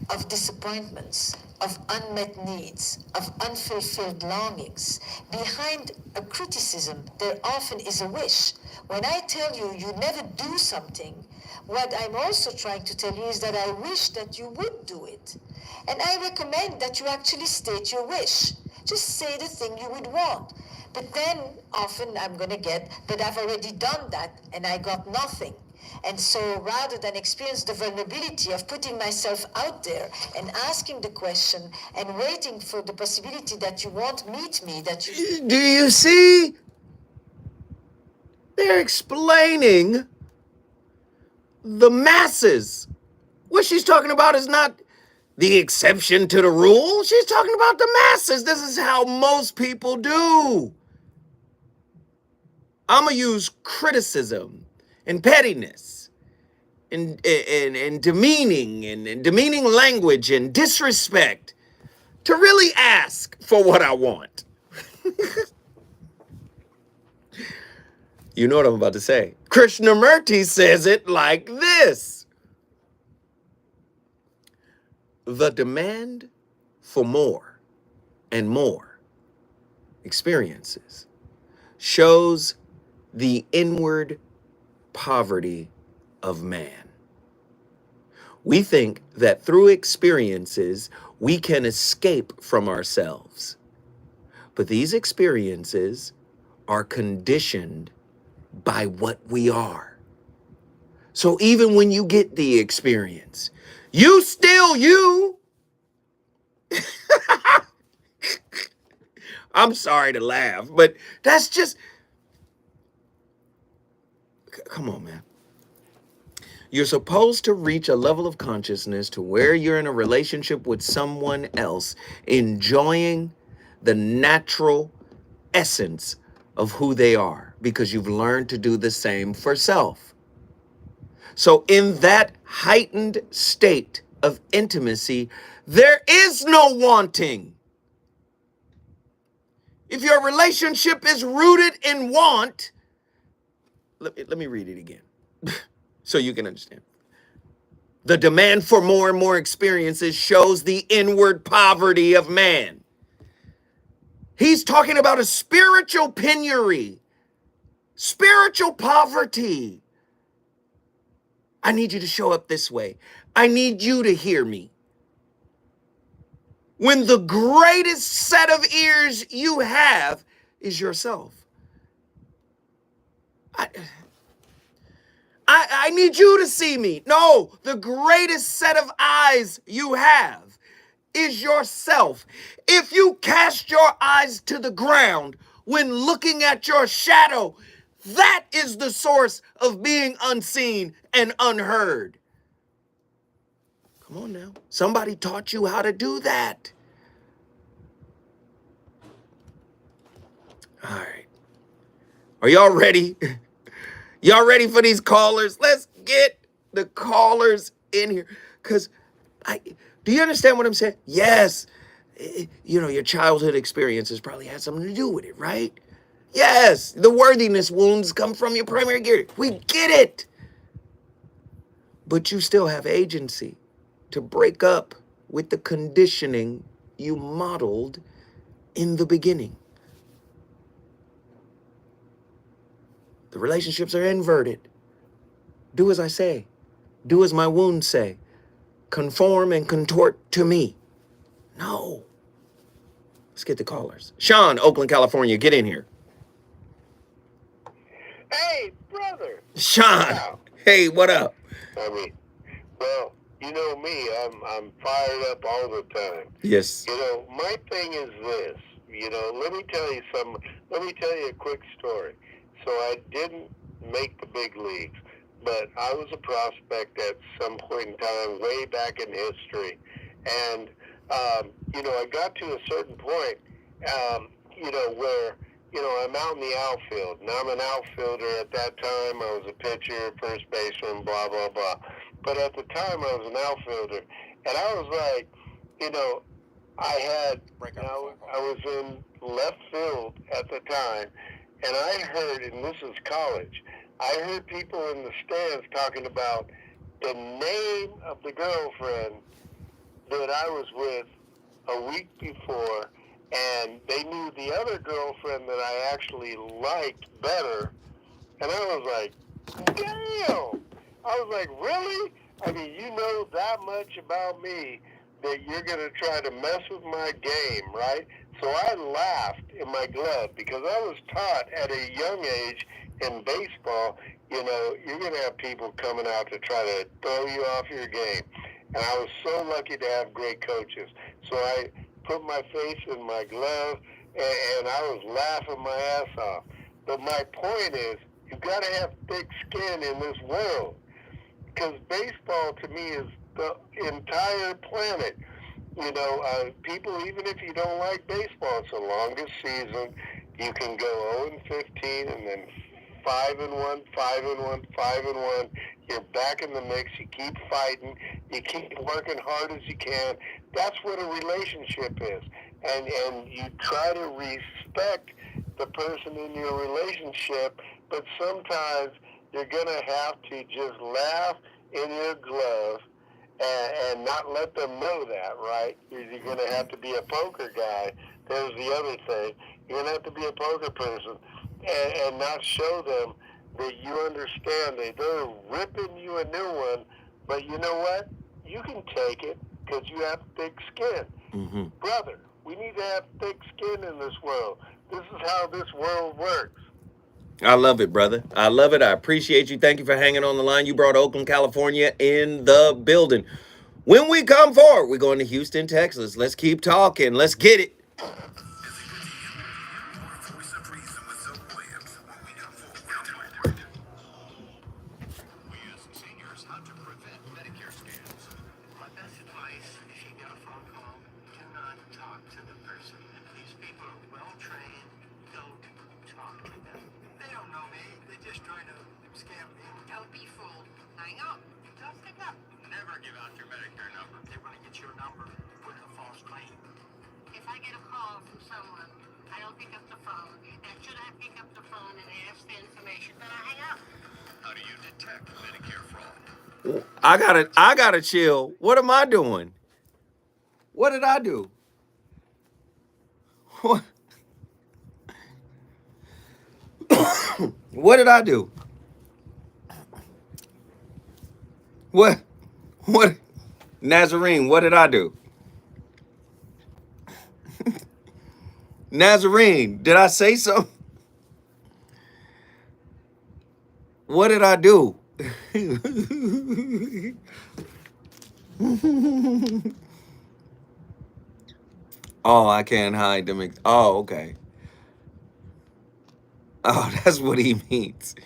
of disappointments, of unmet needs, of unfulfilled longings. Behind a criticism, there often is a wish. When I tell you you never do something, what I'm also trying to tell you is that I wish that you would do it. And I recommend that you actually state your wish. Just say the thing you would want. But then often I'm going to get, but I've already done that and I got nothing. And so rather than experience the vulnerability of putting myself out there and asking the question and waiting for the possibility that you won't meet me, that you... Do you see? They're explaining the masses. What she's talking about is not the exception to the rule. She's talking about the masses. This is how most people do. I'm going to use criticism and pettiness and demeaning and demeaning language and disrespect to really ask for what I want. You know what I'm about to say. Krishnamurti says it like this. The demand for more and more experiences shows the inward poverty of man. We think that through experiences, we can escape from ourselves. But these experiences are conditioned by what we are. So even when you get the experience, you still you. I'm sorry to laugh, but that's just... Come on, man. You're supposed to reach a level of consciousness to where you're in a relationship with someone else, enjoying the natural essence of who they are, because you've learned to do the same for self. So in that heightened state of intimacy, there is no wanting. If your relationship is rooted in want, let me read it again so you can understand. The demand for more and more experiences shows the inward poverty of man. He's talking about a spiritual penury Spiritual poverty. I need you to show up this way. I need you to hear me. When the greatest set of ears you have is yourself. I need you to see me. No, the greatest set of eyes you have is yourself. If you cast your eyes to the ground when looking at your shadow, that is the source of being unseen and unheard. Come on now. Somebody taught you how to do that. All right. Are y'all ready? Y'all ready for these callers? Let's get the callers in here. Because do you understand what I'm saying? Yes. Your childhood experiences probably had something to do with it, right? Yes. The worthiness wounds come from your primary gear. We get it. But you still have agency to break up with the conditioning you modeled in the beginning. The relationships are inverted. Do as I say. Do as my wounds say. Conform and contort to me. No. Let's get the callers. Sean, Oakland, California, get in here. Hey, brother. Sean. Wow. Hey, what up? Well, you know me, I'm fired up all the time. Yes. My thing is this. Let me tell you something. Let me tell you a quick story. So I didn't make the big leagues, but I was a prospect at some point in time, way back in history. And, I got to a certain point, where, I'm out in the outfield. Now I'm an outfielder. At that time, I was a pitcher, first baseman, blah, blah, blah. But at the time, I was an outfielder. And I was like, I was in left field at the time, and I heard, and this is college, I heard people in the stands talking about the name of the girlfriend that I was with a week before, and they knew the other girlfriend that I actually liked better, and I was like, damn! I was like, really? I mean, you know that much about me that you're going to try to mess with my game, right? So I laughed in my glove because I was taught at a young age in baseball, you're going to have people coming out to try to throw you off your game. And I was so lucky to have great coaches. So I put my face in my glove, and I was laughing my ass off. But my point is, you've got to have thick skin in this world. Because baseball, to me, is the entire planet. People, even if you don't like baseball, it's the longest season. You can go 0-15 and then 5-1, 5-1, 5-1. You're back in the mix. You keep fighting. You keep working hard as you can. That's what a relationship is. And you try to respect the person in your relationship, but sometimes you're going to have to just laugh in your glove and not let them know that, right? You're going to have to be a poker guy. There's the other thing. You're going to have to be a poker person and not show them that you understand that they're ripping you a new one, but you know what? You can take it because you have thick skin. Mm-hmm. Brother, we need to have thick skin in this world. This is how this world works. I love it, brother. I love it. I appreciate you. Thank you for hanging on the line. You brought Oakland, California in the building. When we come forward, we're going to Houston, Texas. Let's keep talking. Let's get it. If I get a call from someone, I don't pick up the phone. And should I pick up the phone and ask the information, then I hang up. How do you detect Medicare fraud? I gotta chill. What am I doing? What did I do? What? What did I do? What? What? Nazarene, what did I do? Nazarene, did I say something? What did I do? Oh, I can't hide them. Oh, okay. Oh, that's what he means.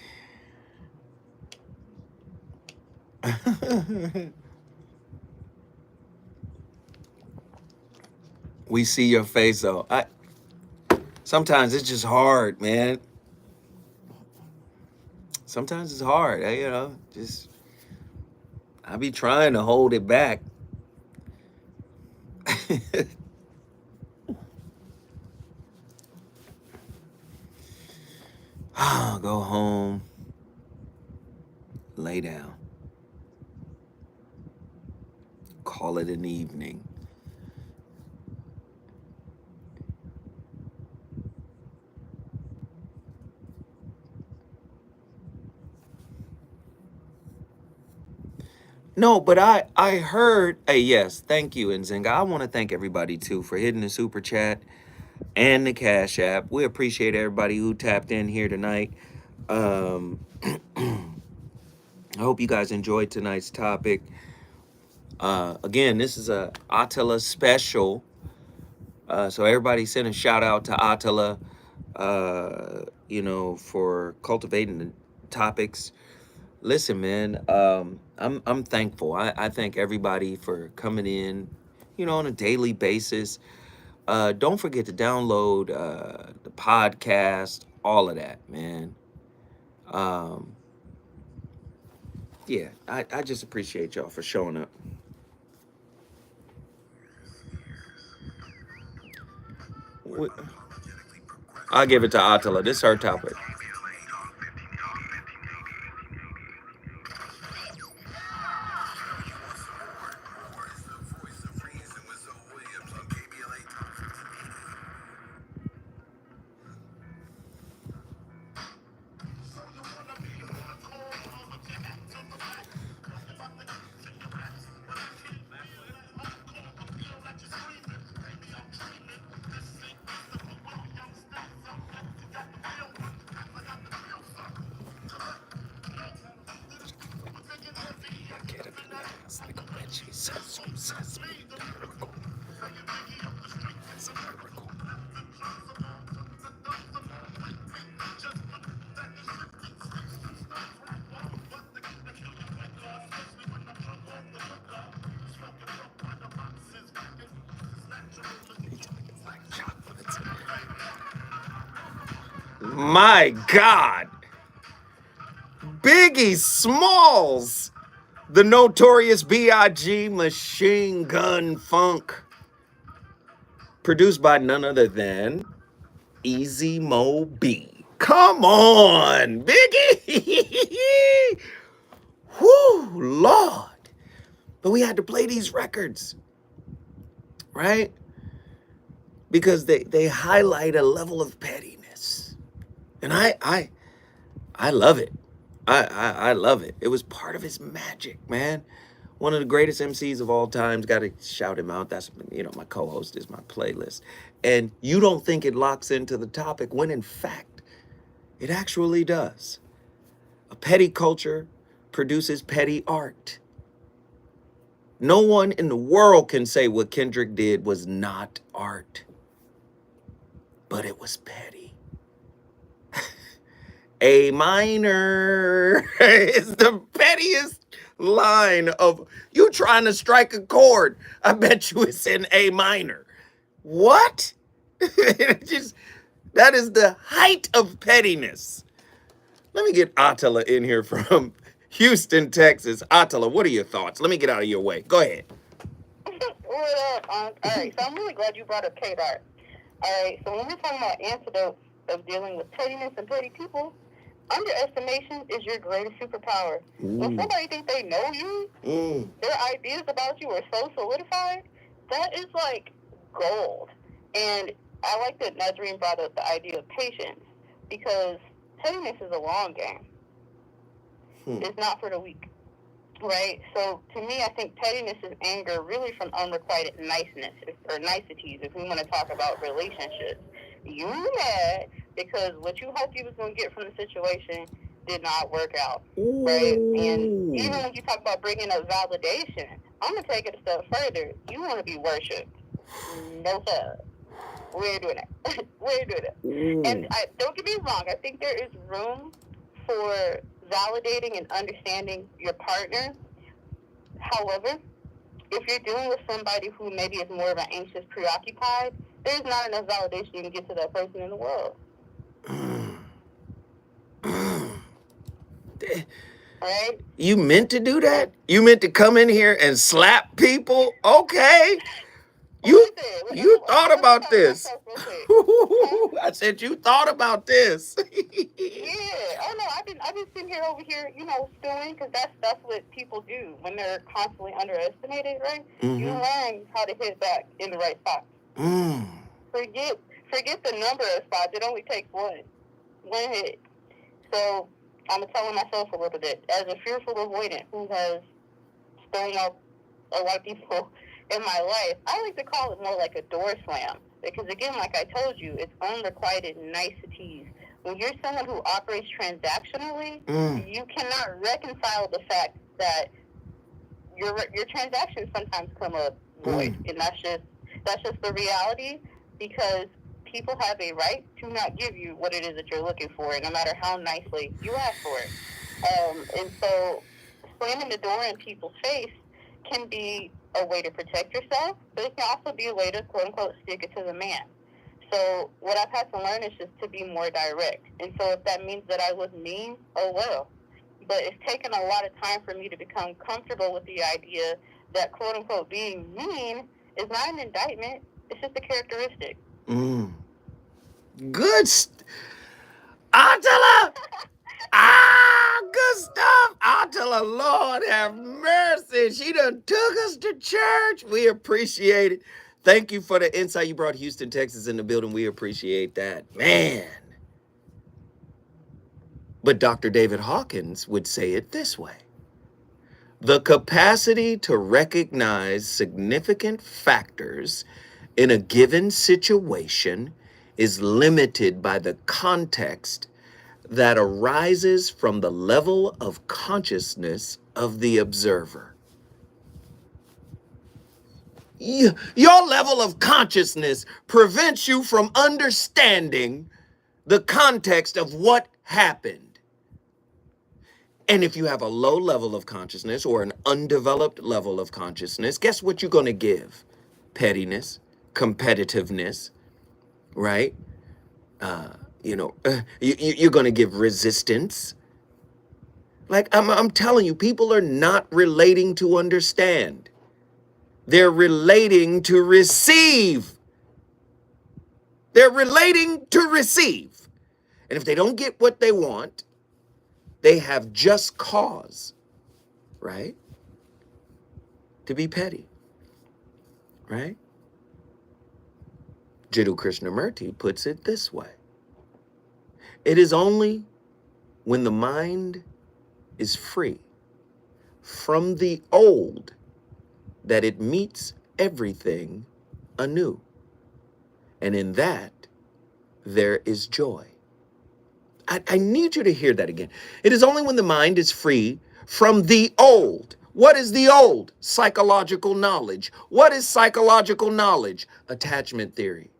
We see your face though. Sometimes it's just hard, man. Sometimes it's hard. Just I be trying to hold it back. Go home, lay down, call it an evening. No, but I heard. Hey, yes, thank you, Nzinga. I want to thank everybody too for hitting the super chat and the Cash App. We appreciate everybody who tapped in here tonight. I hope you guys enjoyed tonight's topic. Again, this is a Attila special. So everybody send a shout out to Attila, for cultivating the topics. Listen, man, I'm thankful. I thank everybody for coming in, on a daily basis. Don't forget to download the podcast, all of that, man. Yeah, I just appreciate y'all for showing up. I'll give it to Attila. This is her topic. My God. Biggie Smalls. The Notorious B.I.G. Machine Gun Funk. Produced by none other than Easy Mo B. Come on, Biggie. Whoo, Lord. But we had to play these records, right? Because they highlight a level of pettiness. And I love it. I love it. It was part of his magic, man. One of the greatest MCs of all times. Got to shout him out. That's, my co-host is my playlist. And you don't think it locks into the topic when in fact, it actually does. A petty culture produces petty art. No one in the world can say what Kendrick did was not art. But it was petty. A minor is the pettiest line of you trying to strike a chord. I bet you it's in A minor. What? That is the height of pettiness. Let me get Attila in here from Houston, Texas. Attila, what are your thoughts? Let me get out of your way. Go ahead. What up? All right, so I'm really glad you brought up K-Dart. All right, so when we're talking about antidotes of dealing with pettiness and petty people, underestimation is your greatest superpower. When somebody thinks they know you, their ideas about you are so solidified, that is like gold. And I like that Nazreen brought up the idea of patience, because pettiness is a long game. It's not for the weak, right? So to me, I think pettiness is anger really from unrequited niceness or niceties, if we want to talk about relationships. You mad because what you hoped you was going to get from the situation did not work out, right? And even when you talk about bringing up validation, I'm going to take it a step further. You want to be worshipped. No, sir. We ain't doing that. We ain't doing that. And don't get me wrong. I think there is room for validating and understanding your partner. However, if you're dealing with somebody who maybe is more of an anxious, preoccupied, there's not enough validation you can get to that person in the world. Right? You meant to do that? You meant to come in here and slap people? Okay. You thought about this. I said you thought about this. Yeah. Oh no, I've been sitting here over here, stewing, because that's what people do when they're constantly underestimated, right? You learn how to hit back in the right spot. Forget the number of spots. It only takes one hit. So I'm telling myself a little bit, as a fearful avoidant who has thrown up a lot of people in my life, I like to call it more like a door slam. Because again, like I told you, it's unrequited niceties. When you're someone who operates transactionally, you cannot reconcile the fact that your transactions sometimes come up void. And that's just the reality, because people have a right to not give you what it is that you're looking for, no matter how nicely you ask for it. And so slamming the door in people's face can be a way to protect yourself, but it can also be a way to, quote unquote, stick it to the man. So what I've had to learn is just to be more direct. And so if that means that I was mean, oh well. But it's taken a lot of time for me to become comfortable with the idea that, quote unquote, being mean is not an indictment. It's just a characteristic. Good Angela! Good stuff. Angela, Lord have mercy. She done took us to church. We appreciate it. Thank you for the insight. You brought Houston, Texas in the building. We appreciate that. Man. But Dr. David Hawkins would say it this way: the capacity to recognize significant factors in a given situation is limited by the context that arises from the level of consciousness of the observer. Your level of consciousness prevents you from understanding the context of what happened. And if you have a low level of consciousness or an undeveloped level of consciousness, guess what you're going to give? Pettiness, competitiveness, right? You're going to give resistance. Like I'm telling you, people are not relating to understand. They're relating to receive. They're relating to receive. And if they don't get what they want, they have just cause, right, to be petty, right? Jiddu Krishnamurti puts it this way: it is only when the mind is free from the old that it meets everything anew. And in that, there is joy. I need you to hear that again. It is only when the mind is free from the old. What is the old? Psychological knowledge. What is psychological knowledge? Attachment theory.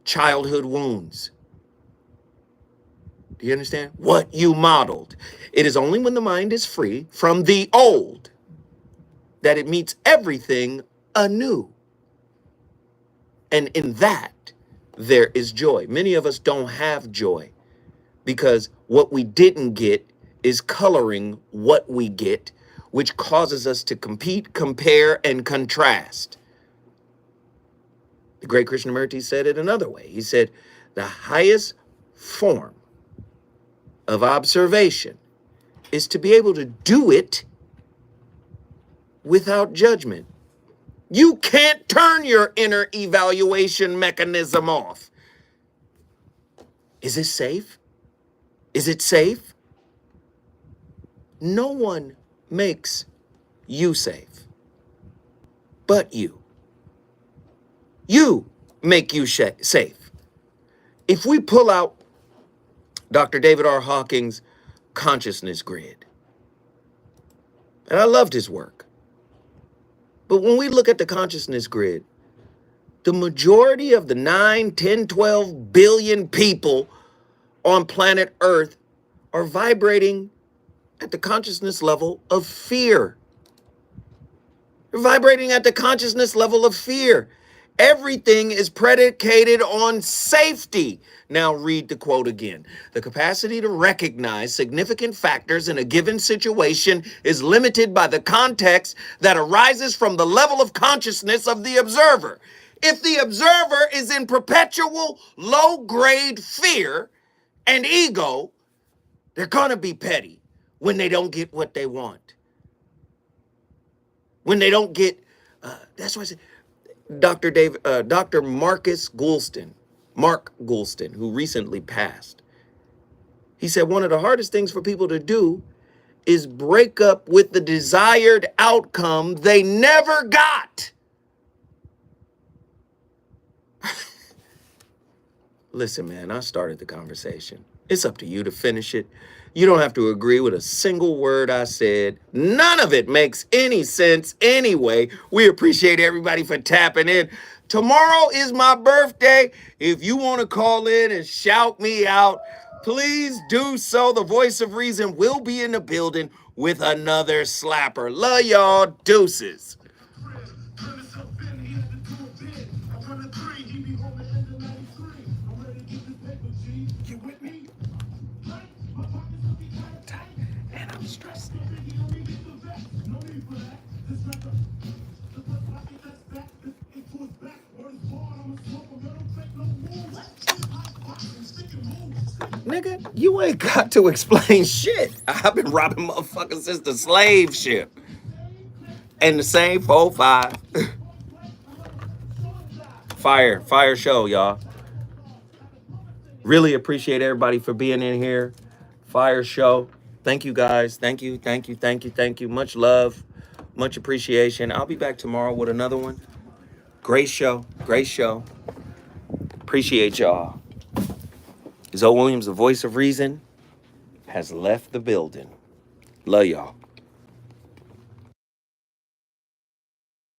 Childhood wounds. Do you understand? What you modeled. It is only when the mind is free from the old that it meets everything anew. And in that, there is joy. Many of us don't have joy because what we didn't get is coloring what we get, which causes us to compete, compare, and contrast. The great Krishnamurti said it another way. He said, the highest form of observation is to be able to do it without judgment. You can't turn your inner evaluation mechanism off. Is it safe? Is it safe? No one makes you safe but you. You make you safe. If we pull out Dr. David R. Hawking's consciousness grid, and I loved his work, but when we look at the consciousness grid, the majority of the 9, 10, 12 billion people on planet Earth are vibrating at the consciousness level of fear. They're vibrating at the consciousness level of fear. Everything is predicated on safety. Now read the quote again. The capacity to recognize significant factors in a given situation is limited by the context that arises from the level of consciousness of the observer. If the observer is in perpetual low-grade fear and ego, they're going to be petty when they don't get what they want. When they don't get, that's why I said, Dr. Mark Goulston, who recently passed, he said one of the hardest things for people to do is break up with the desired outcome they never got. Listen, man, I started the conversation. It's up to you to finish it. You don't have to agree with a single word I said. None of it makes any sense anyway. We appreciate everybody for tapping in. Tomorrow is my birthday. If you want to call in and shout me out, please do so. The voice of reason will be in the building with another slapper. Love y'all. Deuces. And I'm stressed. Nigga, you ain't got to explain shit. I've been robbing motherfuckers since the slave ship. And the same 4-5. Fire show, y'all. Really appreciate everybody for being in here. Fire show. Thank you guys. Thank you. Much love. Much appreciation. I'll be back tomorrow with another one. Great show. Appreciate y'all. Zoe Williams, the voice of reason, has left the building. Love y'all.